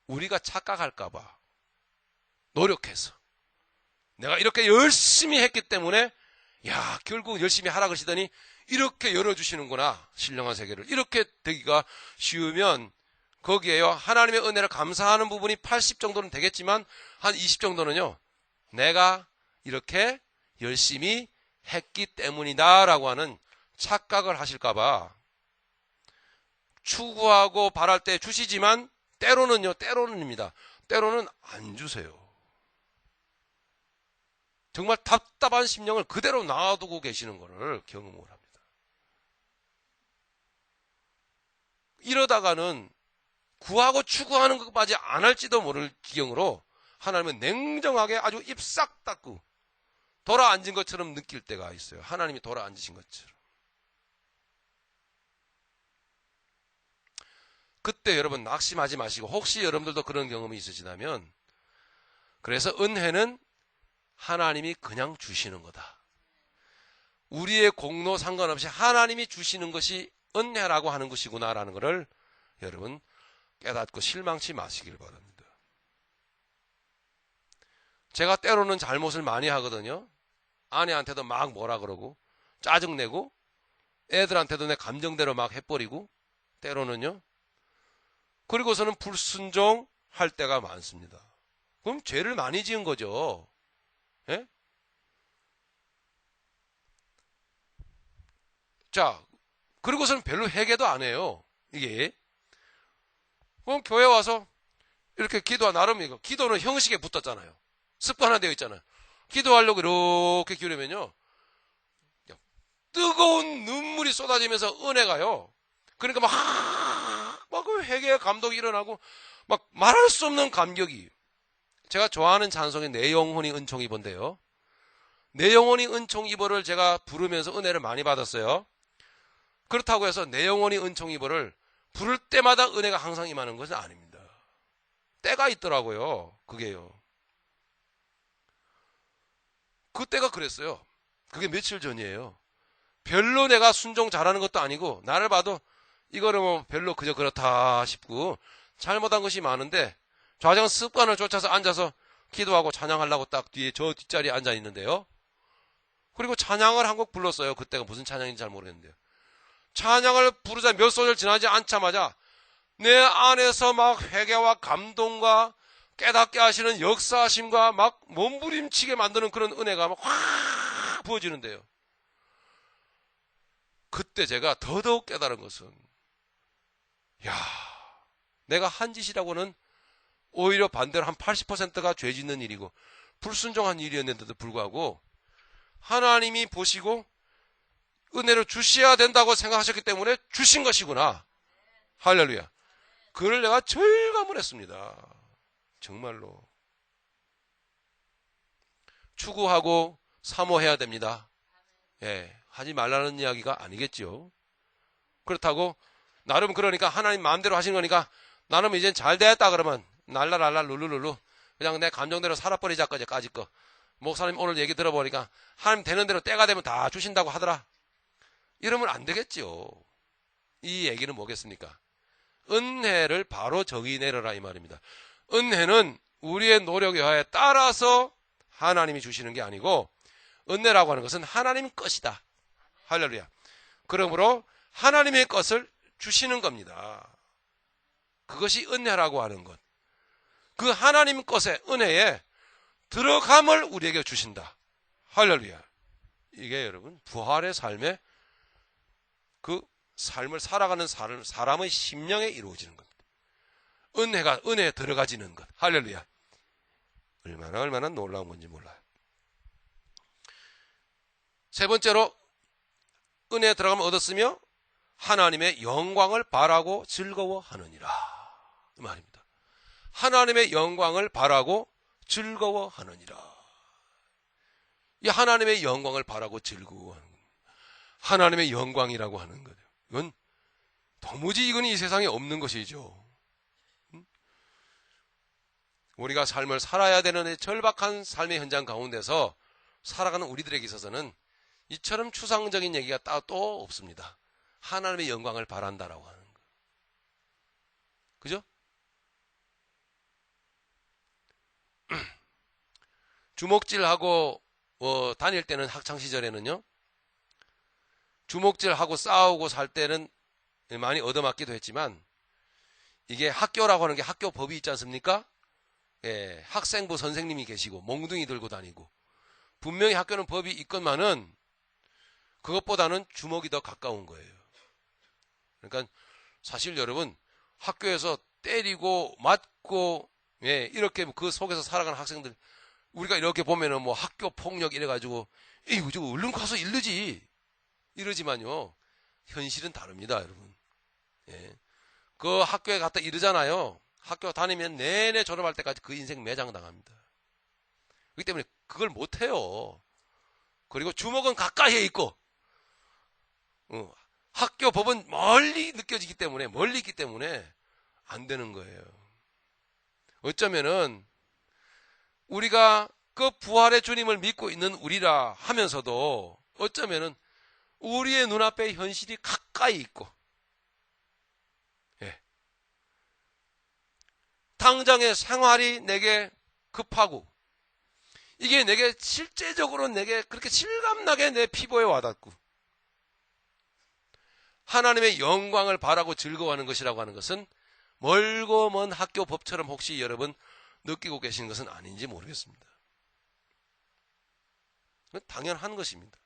우리가 착각할까봐 노력해서 내가 이렇게 열심히 했기 때문에 야, 결국 열심히 하라 그러시더니 이렇게 열어주시는구나. 신령한 세계를. 이렇게 되기가 쉬우면 거기에요. 하나님의 은혜를 감사하는 부분이 80 정도는 되겠지만 한 20 정도는요. 내가 이렇게 열심히 했기 때문이다 라고 하는 착각을 하실까봐 추구하고 바랄 때 주시지만 때로는입니다. 때로는 안 주세요. 정말 답답한 심령을 그대로 놔두고 계시는 것을 경험을 합니다. 이러다가는 구하고 추구하는 것까지 안 할지도 모를 지경으로 하나님은 냉정하게 아주 입 싹 닫고 돌아앉은 것처럼 느낄 때가 있어요. 하나님이 돌아앉으신 것처럼. 그때 여러분 낙심하지 마시고 혹시 여러분들도 그런 경험이 있으시다면 그래서 은혜는 하나님이 그냥 주시는 거다. 우리의 공로 상관없이 하나님이 주시는 것이 은혜라고 하는 것이구나라는 것을 여러분 깨닫고 실망치 마시길 바랍니다. 제가 때로는 잘못을 많이 하거든요. 아내한테도 막 뭐라 그러고 짜증내고 애들한테도 내 감정대로 막 해버리고 때로는요. 그리고서는 불순종할 때가 많습니다. 그럼 죄를 많이 지은 거죠. 예? 자, 그리고서는 별로 회개도 안 해요. 이게. 그럼 교회 와서 이렇게 나름 이거 기도는 형식에 붙었잖아요. 습관화되어 있잖아요. 기도하려고 이렇게 기울이면요. 뜨거운 눈물이 쏟아지면서 은혜가요. 그러니까 막 그 회개의 감동이 일어나고 막 말할 수 없는 감격이. 제가 좋아하는 찬송이 내 영혼이 은총 입어인데요. 내 영혼이 은총 입어를 제가 부르면서 은혜를 많이 받았어요. 그렇다고 해서 내 영혼이 은총 입어를 부를 때마다 은혜가 항상 임하는 것은 아닙니다. 때가 있더라고요. 그게요. 그때가 그랬어요. 그게 며칠 전이에요. 별로 내가 순종 잘하는 것도 아니고 나를 봐도 이거는 뭐 별로 그저 그렇다 싶고 잘못한 것이 많은데 좌정 습관을 쫓아서 앉아서 기도하고 찬양하려고 딱 뒤에 저 뒷자리에 앉아 있는데요. 그리고 찬양을 한 곡 불렀어요. 그때가 무슨 찬양인지 잘 모르겠는데요. 찬양을 부르자 몇 소절 지나지 않자마자 내 안에서 막 회개와 감동과 깨닫게 하시는 역사하심과 막 몸부림치게 만드는 그런 은혜가 막 확 부어지는데요. 그때 제가 더더욱 깨달은 것은 내가 한 짓이라고는 오히려 반대로 한 80%가 죄 짓는 일이고 불순종한 일이었는데도 불구하고 하나님이 보시고 은혜를 주셔야 된다고 생각하셨기 때문에 주신 것이구나. 할렐루야. 그걸 내가 절감을 했습니다. 정말로. 추구하고 사모해야 됩니다. 예, 하지 말라는 이야기가 아니겠죠. 그렇다고 나름 그러니까 하나님 마음대로 하신 거니까 나름 이젠 잘 됐다 그러면 날라랄라 룰루룰루 그냥 내 감정대로 살아버리자까지 거. 목사님 오늘 얘기 들어보니까 하나님 되는 대로 때가 되면 다 주신다고 하더라. 이러면 안 되겠죠. 이 얘기는 뭐겠습니까? 은혜를 바로 정의 내려라 이 말입니다. 은혜는 우리의 노력에 의하에 따라서 하나님이 주시는 게 아니고 은혜라고 하는 것은 하나님 것이다. 할렐루야. 그러므로 하나님의 것을 주시는 겁니다. 그것이 은혜라고 하는 것. 그 하나님 것의 은혜에 들어감을 우리에게 주신다. 할렐루야. 이게 여러분 부활의 삶의 그 삶을 살아가는 사람의 심령에 이루어지는 겁니다. 은혜에 들어가지는 것. 할렐루야. 얼마나 놀라운 건지 몰라요. 세 번째로 은혜에 들어가면 얻었으며 하나님의 영광을 바라고 즐거워하느니라. 이 말입니다. 하나님의 영광을 바라고 즐거워하느니라. 이 하나님의 영광을 바라고 즐거워하는 거예요. 하나님의 영광이라고 하는 거예요. 이건 도무지 이 세상에 없는 것이죠. 우리가 삶을 살아야 되는 절박한 삶의 현장 가운데서 살아가는 우리들에게 있어서는 이처럼 추상적인 얘기가 또 없습니다. 하나님의 영광을 바란다라고 하는 거. 그죠? 주먹질하고 다닐 때는 학창시절에는요, 주먹질하고 싸우고 살 때는 많이 얻어맞기도 했지만, 이게 학교라고 하는 게 학교 법이 있지 않습니까? 예, 학생부 선생님이 계시고 몽둥이 들고 다니고, 분명히 학교는 법이 있건만은 그것보다는 주먹이 더 가까운 거예요. 그러니까 사실 여러분, 학교에서 때리고 맞고, 예, 이렇게 그 속에서 살아가는 학생들, 우리가 이렇게 보면은 뭐 학교 폭력 이래가지고 이거 저거 얼른 가서 이르지 이러지만요, 현실은 다릅니다, 여러분. 예. 그 학교에 갔다 이르잖아요. 학교 다니면 내내 졸업할 때까지 그 인생 매장당합니다. 그렇기 때문에 그걸 못해요. 그리고 주먹은 가까이에 있고, 학교 법은 멀리 느껴지기 때문에, 멀리 있기 때문에 안 되는 거예요. 어쩌면은 우리가 그 부활의 주님을 믿고 있는 우리라 하면서도 어쩌면은 우리의 눈앞에 현실이 가까이 있고, 예, 당장의 생활이 내게 급하고, 이게 내게 실제적으로 내게 그렇게 실감나게 내 피부에 와닿고, 하나님의 영광을 바라고 즐거워하는 것이라고 하는 것은 멀고 먼 학교 법처럼 혹시 여러분 느끼고 계시는 것은 아닌지 모르겠습니다. 당연한 것입니다.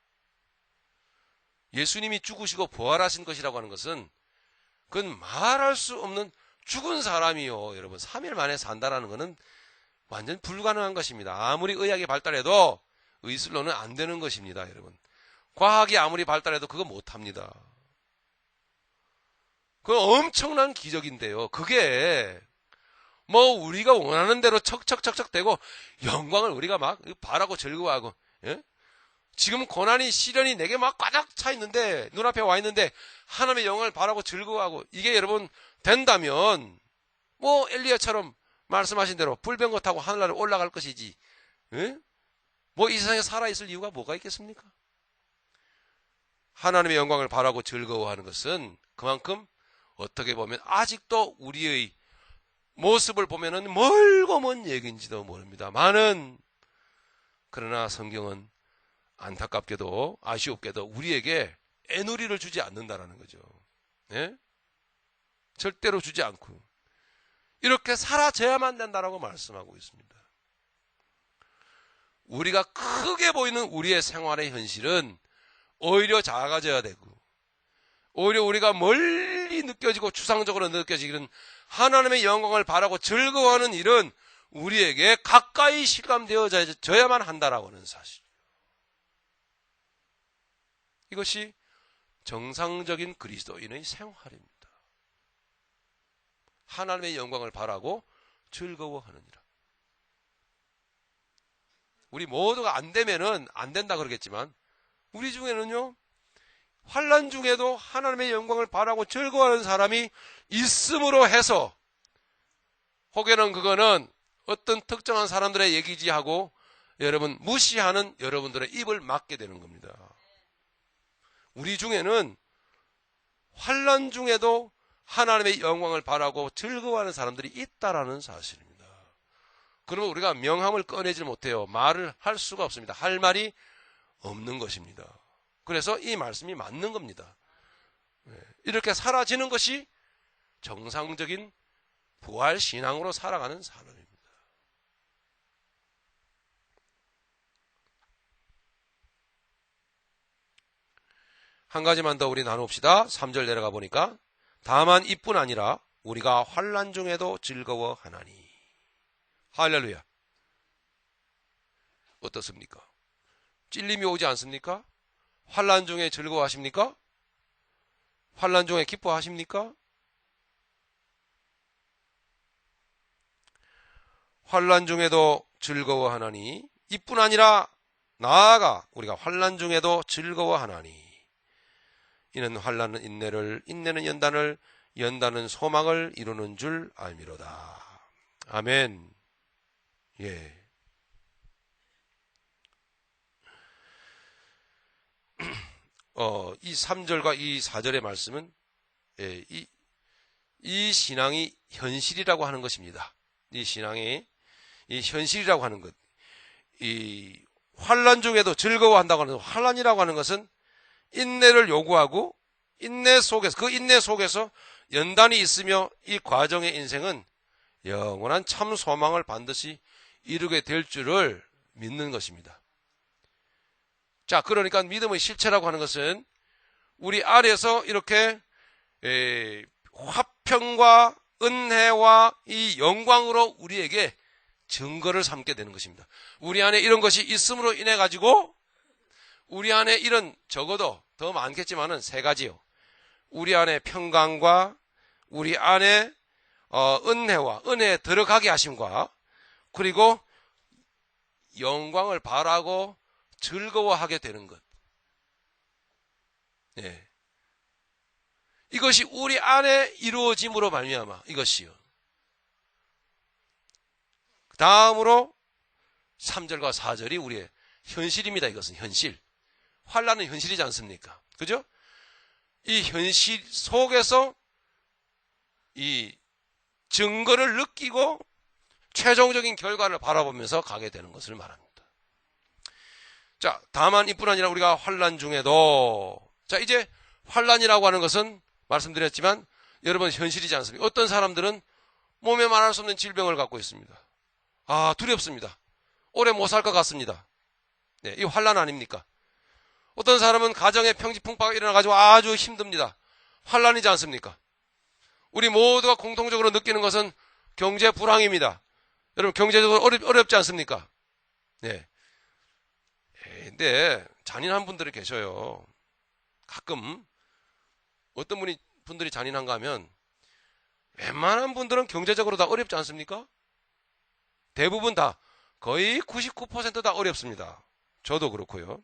예수님이 죽으시고 부활하신 것이라고 하는 것은 그건 말할 수 없는, 죽은 사람이요, 여러분 3일 만에 산다라는 것은 완전 불가능한 것입니다. 아무리 의학이 발달해도 의술로는 안 되는 것입니다, 여러분. 과학이 아무리 발달해도 그거 못합니다. 그건 엄청난 기적인데요. 그게 뭐 우리가 원하는 대로 척척척척 되고 영광을 우리가 막 바라고 즐거워하고, 예? 지금 고난이 시련이 내게 막 꽉 차 있는데, 눈앞에 와 있는데 하나님의 영광을 바라고 즐거워하고, 이게 여러분 된다면 뭐 엘리야처럼 말씀하신 대로 불병거 타고 하늘나라에 올라갈 것이지, 예? 뭐 이 세상에 살아있을 이유가 뭐가 있겠습니까? 하나님의 영광을 바라고 즐거워하는 것은 그만큼 어떻게 보면 아직도 우리의 모습을 보면은 멀고 먼 얘기인지도 모릅니다만은, 그러나 성경은 안타깝게도 아쉬웁게도 우리에게 애누리를 주지 않는다라는 거죠. 예? 절대로 주지 않고 이렇게 사라져야만 된다라고 말씀하고 있습니다. 우리가 크게 보이는 우리의 생활의 현실은 오히려 작아져야 되고, 오히려 우리가 멀리 느껴지고 추상적으로 느껴지기는 하나님의 영광을 바라고 즐거워하는 일은 우리에게 가까이 실감되어져야만 한다라고 하는 사실. 이것이 정상적인 그리스도인의 생활입니다. 하나님의 영광을 바라고 즐거워하느니라. 우리 모두가 안 되면은 안 된다 그러겠지만, 우리 중에는요, 환난 중에도 하나님의 영광을 바라고 즐거워하는 사람이 있음으로 해서, 혹여는 그거는 어떤 특정한 사람들의 얘기지 하고 여러분 무시하는 여러분들의 입을 막게 되는 겁니다. 우리 중에는 환난 중에도 하나님의 영광을 바라고 즐거워하는 사람들이 있다라는 사실입니다. 그러면 우리가 명함을 꺼내질 못해요. 말을 할 수가 없습니다. 할 말이 없는 것입니다. 그래서 이 말씀이 맞는 겁니다. 이렇게 사라지는 것이 정상적인 부활 신앙으로 살아가는 사람입니다. 한 가지만 더 우리 나눕시다. 3절 내려가 보니까, 다만 이뿐 아니라 우리가 환난 중에도 즐거워하나니. 할렐루야. 어떻습니까? 찔림이 오지 않습니까? 환난 중에 즐거워하십니까? 환난 중에 기뻐하십니까? 환난 중에도 즐거워하나니, 이뿐 아니라 나아가 우리가 환난 중에도 즐거워하나니, 이는 환난은 인내를, 인내는 연단을, 연단은 소망을 이루는 줄 알미로다. 아멘. 예. 이 3절과 이 4절의 말씀은 이 신앙이 현실이라고 하는 것입니다. 이 신앙이 이 현실이라고 하는 것, 이 환난 중에도 즐거워한다고 하는, 환난이라고 하는 것은 인내를 요구하고, 인내 속에서, 그 인내 속에서 연단이 있으며, 이 과정의 인생은 영원한 참 소망을 반드시 이루게 될 줄을 믿는 것입니다. 자, 그러니까 믿음의 실체라고 하는 것은 우리 안에서 이렇게 화평과 은혜와 이 영광으로 우리에게 증거를 삼게 되는 것입니다. 우리 안에 이런 것이 있음으로 인해 가지고 우리 안에 이런, 적어도 더 많겠지만은 3가지요. 우리 안에 평강과 우리 안에 은혜와 은혜에 들어가게 하심과, 그리고 영광을 바라고 즐거워하게 되는 것. 예. 이것이 우리 안에 이루어짐으로 말미암아, 이것이요. 다음으로 3절과 4절이 우리의 현실입니다. 이것은 현실. 환난은 현실이지 않습니까? 그죠? 이 현실 속에서 이 증거를 느끼고 최종적인 결과를 바라보면서 가게 되는 것을 말합니다. 자, 다만 이뿐 아니라 우리가 환난 중에도, 자, 이제 환난이라고 하는 것은 말씀드렸지만 여러분 현실이지 않습니까? 어떤 사람들은 몸에 말할 수 없는 질병을 갖고 있습니다. 아, 두렵습니다. 오래 못 살 것 같습니다. 네, 이 환난 아닙니까? 어떤 사람은 가정에 평지풍파가 일어나가지고 아주 힘듭니다. 환난이지 않습니까? 우리 모두가 공통적으로 느끼는 것은 경제 불황입니다. 여러분 경제적으로 어렵지 않습니까? 네. 근데 잔인한 분들이 계셔요. 가끔 어떤 분들이 잔인한가 하면 웬만한 분들은 경제적으로 다 어렵지 않습니까? 대부분 다, 거의 99% 다 어렵습니다. 저도 그렇고요.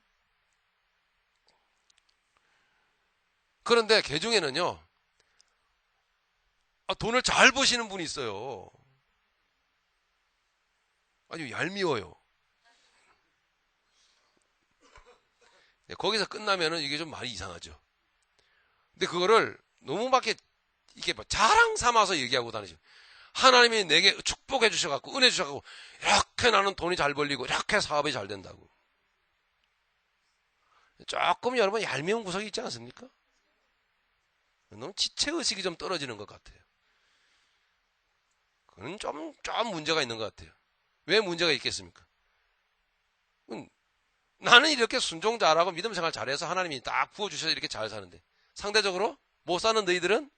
그런데 그 중에는요, 돈을 잘 버시는 분이 있어요. 아주 얄미워요. 네, 거기서 끝나면은 이게 좀 많이 이상하죠. 근데 그거를 너무 막 이렇게 자랑 삼아서 얘기하고 다니죠. 하나님이 내게 축복해 주셔갖고, 은혜 주셔갖고, 이렇게 나는 돈이 잘 벌리고, 이렇게 사업이 잘 된다고. 조금 여러분 얄미운 구석이 있지 않습니까? 너무 지체의식이 좀 떨어지는 것 같아요. 그건 좀 문제가 있는 것 같아요. 왜 문제가 있겠습니까? 나는 이렇게 순종 잘하고 믿음 생활 잘해서 하나님이 딱 부어주셔서 이렇게 잘 사는데, 상대적으로 못 사는 너희들은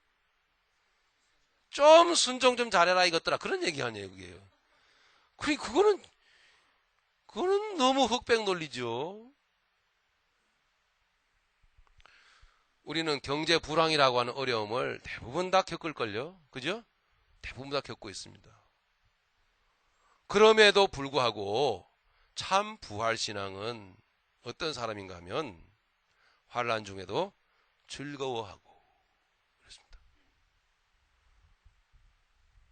좀 순종 좀 잘해라 이것들아, 그런 얘기 아니에요. 그게요. 그거는 너무 흑백 논리죠. 우리는 경제 불황이라고 하는 어려움을 대부분 다 겪을걸요. 그죠? 대부분 다 겪고 있습니다. 그럼에도 불구하고 참 부활신앙은 어떤 사람인가 하면 환난 중에도 즐거워하고 그렇습니다.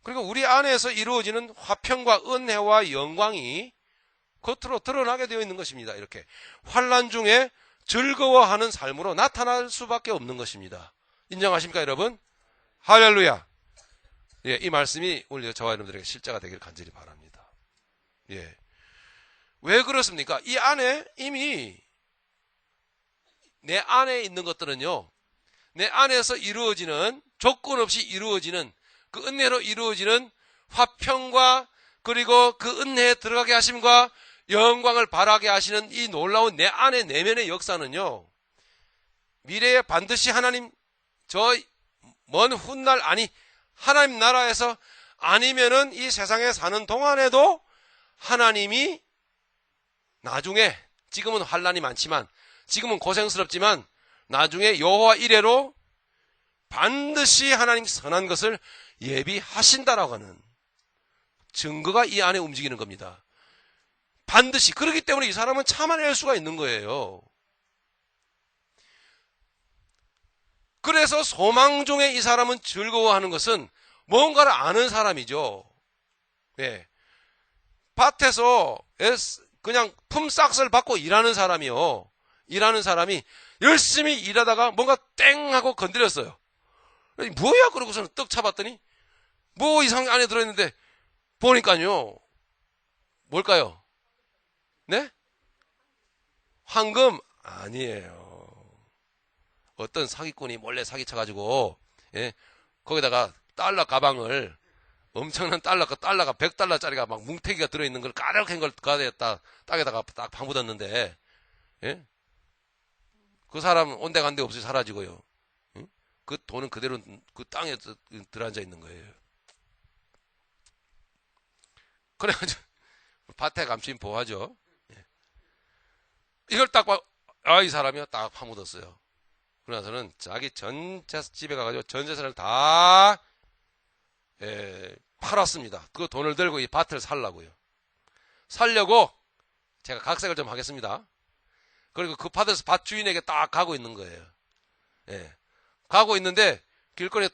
그리고 우리 안에서 이루어지는 화평과 은혜와 영광이 겉으로 드러나게 되어 있는 것입니다. 이렇게 환난 중에 즐거워하는 삶으로 나타날 수밖에 없는 것입니다. 인정하십니까, 여러분? 할렐루야. 예, 이 말씀이 오늘 저와 여러분들에게 실제가 되길 간절히 바랍니다. 예. 왜 그렇습니까? 이 안에 이미 내 안에 있는 것들은요, 내 안에서 이루어지는, 조건 없이 이루어지는, 그 은혜로 이루어지는 화평과, 그리고 그 은혜에 들어가게 하심과 영광을 바라게 하시는 이 놀라운 내 안의 내면의 역사는요, 미래에 반드시 하나님, 저 먼 훗날, 아니 하나님 나라에서 아니면은 이 세상에 사는 동안에도 하나님이 나중에, 지금은 환난이 많지만, 지금은 고생스럽지만 나중에 여호와 이래로 반드시 하나님 선한 것을 예비하신다라고 하는 증거가 이 안에 움직이는 겁니다. 반드시. 그렇기 때문에 이 사람은 참아낼 수가 있는 거예요. 그래서 소망 중에 이 사람은 즐거워하는 것은 뭔가를 아는 사람이죠. 예. 밭에서 그냥 품삯을 받고 일하는 사람이요. 일하는 사람이 열심히 일하다가 뭔가 땡 하고 건드렸어요. 뭐야? 그러고서는 떡 차봤더니 뭐 이상 안에 들어있는데 보니까요. 뭘까요? 네? 황금? 아니에요. 어떤 사기꾼이 몰래 사기쳐가지고, 예, 거기다가 달러 가방을, 엄청난 달러가 100달러짜리가 막 뭉태기가 들어있는 걸 까르륵한 걸 가져다 땅에다가 딱 파묻었는데, 예? 그 사람 온데간데 없이 사라지고요. 예? 그 돈은 그대로 그 땅에 들어앉아 있는 거예요. 그래가지고, 밭에 감추인 보호하죠. 이걸 딱 봐, 이 사람이요. 딱 파묻었어요. 그러나서는 자기 집에 가가지고 전 재산을 다, 팔았습니다. 그 돈을 들고 이 밭을 살라고요. 살려고 제가 각색을 좀 하겠습니다. 그리고 그 밭에서 밭 주인에게 딱 가고 있는 거예요. 예. 가고 있는데 길거리에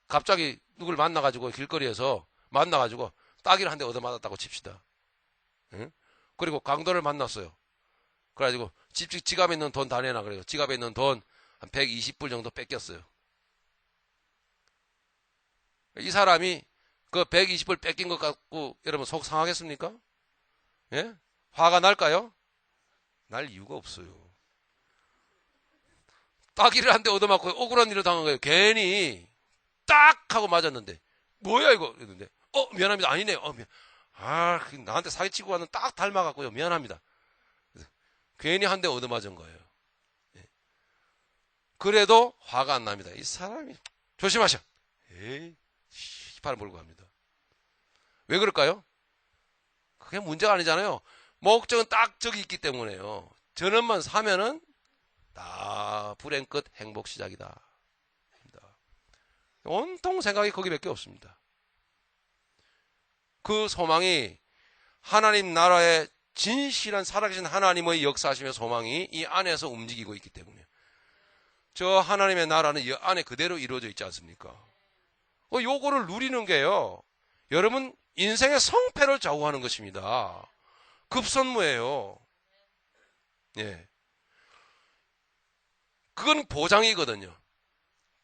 갑자기 누굴 만나가지고 길거리에서 만나가지고 따기를 한 대 얻어맞았다고 칩시다. 예? 그리고 강도를 만났어요. 그래가지고 지갑에 있는 돈 다 내놔. 그래요. 지갑에 있는 돈 한 120불 정도 뺏겼어요. 이 사람이 그 120불 뺏긴 것 갖고 여러분 속 상하겠습니까? 예? 화가 날까요? 날 이유가 없어요. 따기를 한 대 얻어맞고 억울한 일을 당한 거예요. 괜히 딱 하고 맞았는데 뭐야 이거 이랬는데 미안합니다. 아니네요. 나한테 사기치고 왔는 딱 닮아갖고요. 미안합니다. 괜히 한 대 얻어맞은 거예요. 예. 그래도 화가 안 납니다. 이 사람이 조심하셔. 팔을 몰고 갑니다. 왜 그럴까요? 그게 문제가 아니잖아요. 목적은 딱 저기 있기 때문에요. 저놈만 사면은 다 불행 끝 행복 시작이다. 온통 생각이 거기밖에 없습니다. 그 소망이 하나님 나라의 진실한 살아계신 하나님의 역사하시며 소망이 이 안에서 움직이고 있기 때문에 저 하나님의 나라는 이 안에 그대로 이루어져 있지 않습니까? 요거를 누리는 게요. 여러분 인생의 성패를 좌우하는 것입니다. 급선무예요. 예. 그건 보장이거든요.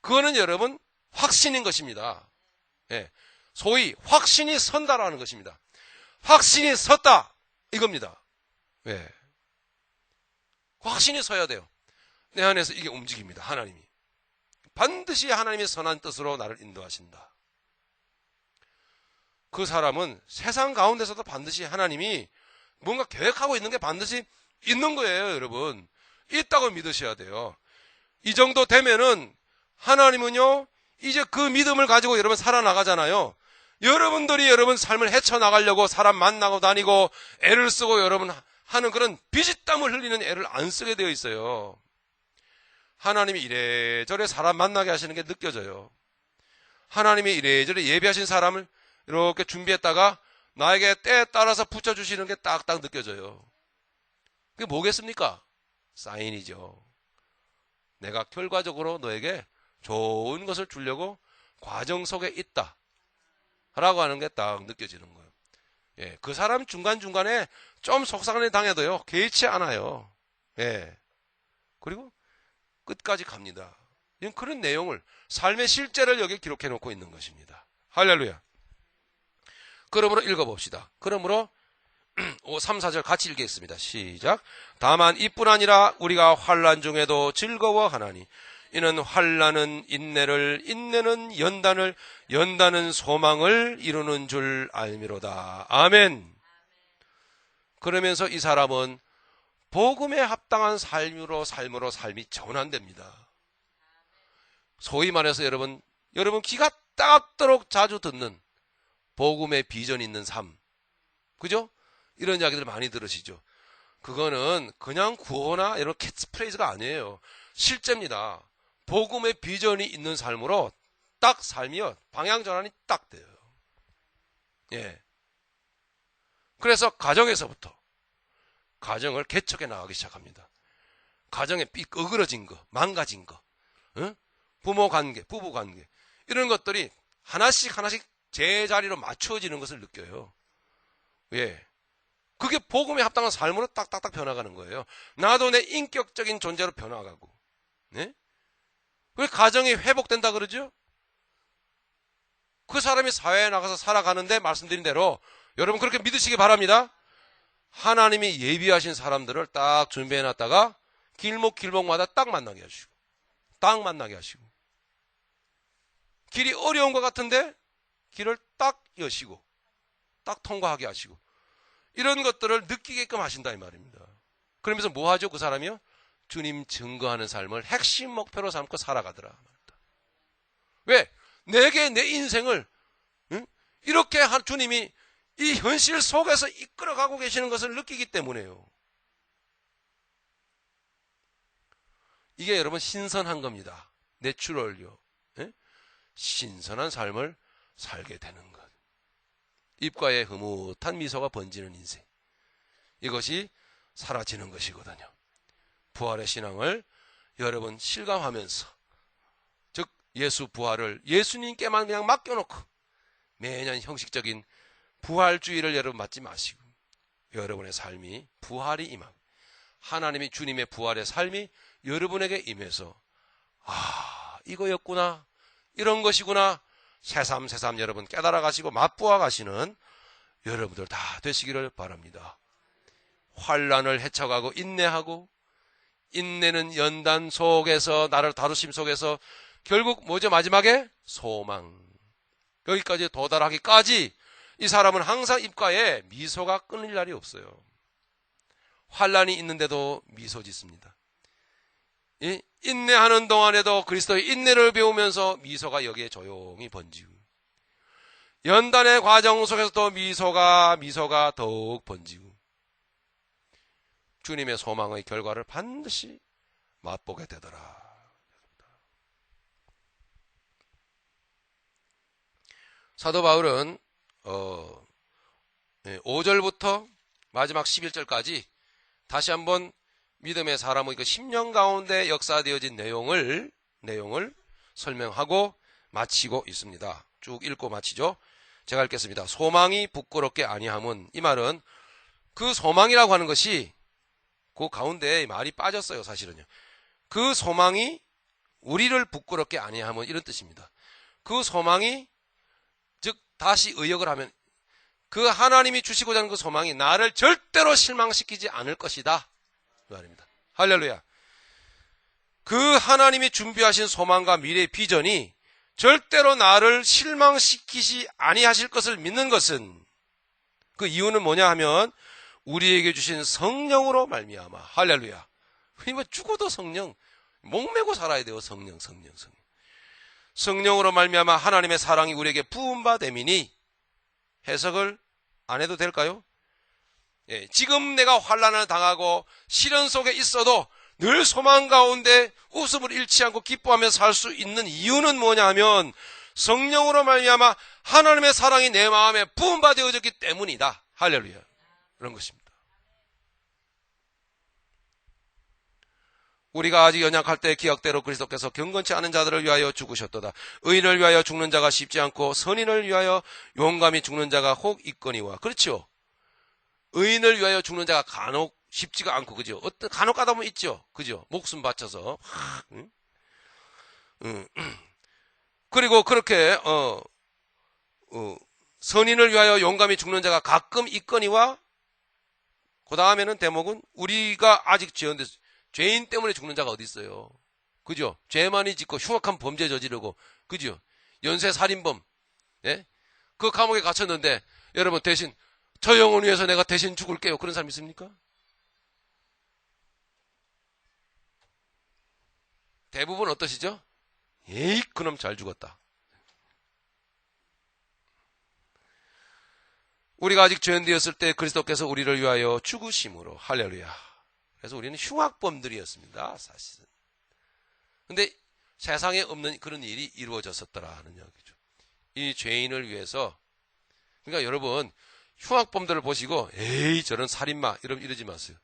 그거는 여러분 확신인 것입니다. 예. 소위 확신이 선다라는 것입니다. 확신이 섰다 이겁니다. 예. 확신이 서야 돼요. 내 안에서 이게 움직입니다. 하나님이 반드시 하나님의 선한 뜻으로 나를 인도하신다. 그 사람은 세상 가운데서도 반드시 하나님이 뭔가 계획하고 있는 게 반드시 있는 거예요. 여러분 있다고 믿으셔야 돼요. 이 정도 되면은 하나님은요 이제 그 믿음을 가지고 여러분 살아나가잖아요. 여러분들이 여러분 삶을 헤쳐나가려고 사람 만나고 다니고 애를 쓰고 여러분 하는 그런 비지땀을 흘리는 애를 안 쓰게 되어 있어요. 하나님이 이래저래 사람 만나게 하시는 게 느껴져요. 하나님이 이래저래 예비하신 사람을 이렇게 준비했다가 나에게 때에 따라서 붙여주시는 게 딱딱 느껴져요. 그게 뭐겠습니까? 사인이죠. 내가 결과적으로 너에게 좋은 것을 주려고 과정 속에 있다 라고 하는 게 딱 느껴지는 거예요. 예, 그 사람 중간중간에 좀 속상해 당해도요 개의치 않아요. 예, 그리고 끝까지 갑니다. 그런 내용을 삶의 실제를 여기 기록해 놓고 있는 것입니다. 할렐루야. 그러므로 읽어봅시다. 그러므로 3, 4절 같이 읽겠습니다. 시작. 다만 이뿐 아니라 우리가 환난 중에도 즐거워하나니 이는 환난은 인내를, 인내는 연단을, 연단은 소망을 이루는 줄 알미로다. 아멘. 그러면서 이 사람은 복음에 합당한 삶으로 삶이 전환됩니다. 소위 말해서 여러분 귀가 따갑도록 자주 듣는 복음의 비전 있는 삶. 그죠? 이런 이야기들 많이 들으시죠? 그거는 그냥 구호나 이런 캐치프레이즈가 아니에요. 실제입니다. 복음의 비전이 있는 삶으로 딱 살면 방향 전환이 딱 돼요. 예. 그래서 가정에서부터 가정을 개척해 나가기 시작합니다. 가정에 어그러진 거, 망가진 거, 응? 부모 관계, 부부 관계 이런 것들이 하나씩 제자리로 맞춰지는 것을 느껴요. 예. 그게 복음에 합당한 삶으로 딱딱딱 변화가는 거예요. 나도 내 인격적인 존재로 변화가고. 네? 왜 가정이 회복된다 그러죠? 그 사람이 사회에 나가서 살아가는데 말씀드린 대로 여러분 그렇게 믿으시기 바랍니다. 하나님이 예비하신 사람들을 딱 준비해놨다가 길목마다 딱 만나게 하시고 딱 만나게 하시고 길이 어려운 것 같은데 길을 딱 여시고 딱 통과하게 하시고 이런 것들을 느끼게끔 하신다 이 말입니다. 그러면서 뭐 하죠? 그 사람이요? 주님 증거하는 삶을 핵심 목표로 삼고 살아가더라. 왜? 내게 내 인생을 이렇게 주님이 이 현실 속에서 이끌어가고 계시는 것을 느끼기 때문에요. 이게 여러분 신선한 겁니다. 내추럴요. 신선한 삶을 살게 되는 것. 입가에 흐뭇한 미소가 번지는 인생. 이것이 사라지는 것이거든요. 부활의 신앙을 여러분 실감하면서 즉 예수 부활을 예수님께만 그냥 맡겨놓고 매년 형식적인 부활주의를 여러분 맞지 마시고 여러분의 삶이 부활이 임하고 하나님이 주님의 부활의 삶이 여러분에게 임해서 이거였구나 이런 것이구나 새삼 여러분 깨달아 가시고 맛보아 가시는 여러분들 다 되시기를 바랍니다. 환난을 헤쳐가고 인내하고 인내는 연단 속에서 나를 다루심 속에서 결국 뭐죠? 마지막에 소망. 여기까지 도달하기까지 이 사람은 항상 입가에 미소가 끊일 날이 없어요. 환난이 있는데도 미소 짓습니다. 인내하는 동안에도 그리스도의 인내를 배우면서 미소가 여기에 조용히 번지고 연단의 과정 속에서도 미소가 더욱 번지고 주님의 소망의 결과를 반드시 맛보게 되더라. 사도 바울은 5절부터 마지막 11절까지 다시 한번 믿음의 사람의 그 10년 가운데 역사되어진 내용을 설명하고 마치고 있습니다. 쭉 읽고 마치죠. 제가 읽겠습니다. 소망이 부끄럽게 아니함은, 이 말은 그 소망이라고 하는 것이 그 가운데 말이 빠졌어요. 사실은요. 그 소망이 우리를 부끄럽게 아니함은 이런 뜻입니다. 그 소망이 즉 다시 의역을 하면 그 하나님이 주시고자 하는 그 소망이 나를 절대로 실망시키지 않을 것이다 그 말입니다. 할렐루야. 그 하나님이 준비하신 소망과 미래의 비전이 절대로 나를 실망시키지 아니하실 것을 믿는 것은 그 이유는 뭐냐 하면 우리에게 주신 성령으로 말미암아. 할렐루야. 뭐 죽어도 성령, 목매고 살아야 돼요. 성령. 성령으로 말미암아 하나님의 사랑이 우리에게 부음받음이니 해석을 안 해도 될까요? 예, 지금 내가 환난을 당하고 시련 속에 있어도 늘 소망 가운데 웃음을 잃지 않고 기뻐하며 살 수 있는 이유는 뭐냐 하면 성령으로 말미암아 하나님의 사랑이 내 마음에 부음받아졌기 때문이다. 할렐루야. 그런 것입니다. 우리가 아직 연약할 때 기약대로 그리스도께서 경건치 않은 자들을 위하여 죽으셨도다. 의인을 위하여 죽는 자가 쉽지 않고 선인을 위하여 용감히 죽는 자가 혹 있거니와. 그렇죠. 의인을 위하여 죽는 자가 간혹 쉽지가 않고, 그죠? 간혹 가다 보면 있죠. 그죠? 목숨 바쳐서. 그리고 그렇게, 선인을 위하여 용감히 죽는 자가 가끔 있거니와, 그 다음에는 대목은 우리가 아직 죄인 때문에 죽는 자가 어디 있어요? 그죠? 죄 많이 짓고 흉악한 범죄 저지르고, 그죠? 연쇄 살인범, 예? 그 감옥에 갇혔는데, 여러분 대신, 저 영혼 위해서 내가 대신 죽을게요. 그런 사람 있습니까? 대부분 어떠시죠? 에이, 그놈 잘 죽었다. 우리가 아직 죄인 되었을 때 그리스도께서 우리를 위하여 죽으심으로. 할렐루야. 그래서 우리는 흉악범들이었습니다, 사실은. 근데 세상에 없는 그런 일이 이루어졌었더라 하는 이야기죠. 이 죄인을 위해서. 그러니까 여러분, 흉악범들을 보시고 에이 저런 살인마 이러지 마세요.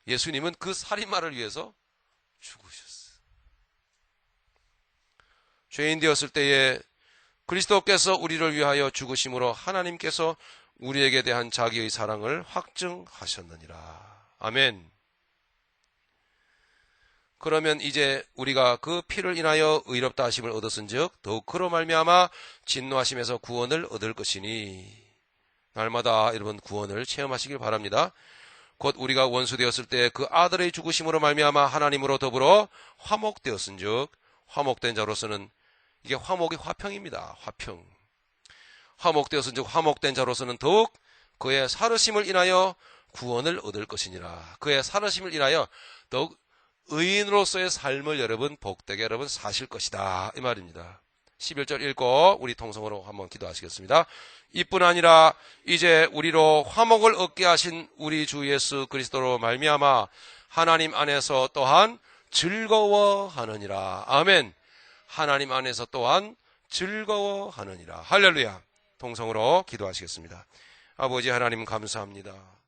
예수님은 그 살인마를 위해서 죽으셨어요. 죄인 되었을 때에 그리스도께서 우리를 위하여 죽으심으로 하나님께서 우리에게 대한 자기의 사랑을 확증하셨느니라. 아멘. 그러면 이제 우리가 그 피를 인하여 의롭다 하심을 얻었은즉 더욱 그로 말미암아 진노하심에서 구원을 얻을 것이니. 날마다 여러분 구원을 체험하시길 바랍니다. 곧 우리가 원수 되었을 때 그 아들의 죽으심으로 말미암아 하나님으로 더불어 화목되었은즉. 화목된 자로서는, 이게 화목이 화평입니다. 화평. 화목되었은즉 화목된 자로서는 더욱 그의 살으심을 인하여 구원을 얻을 것이니라. 그의 살으심을 인하여 더욱 의인으로서의 삶을 여러분 복되게 여러분 사실 것이다, 이 말입니다. 11절 읽고 우리 통성으로 한번 기도하시겠습니다. 이뿐 아니라 이제 우리로 화목을 얻게 하신 우리 주 예수 그리스도로 말미암아 하나님 안에서 또한 즐거워하느니라. 아멘. 하나님 안에서 또한 즐거워하느니라. 할렐루야. 통성으로 기도하시겠습니다. 아버지 하나님 감사합니다.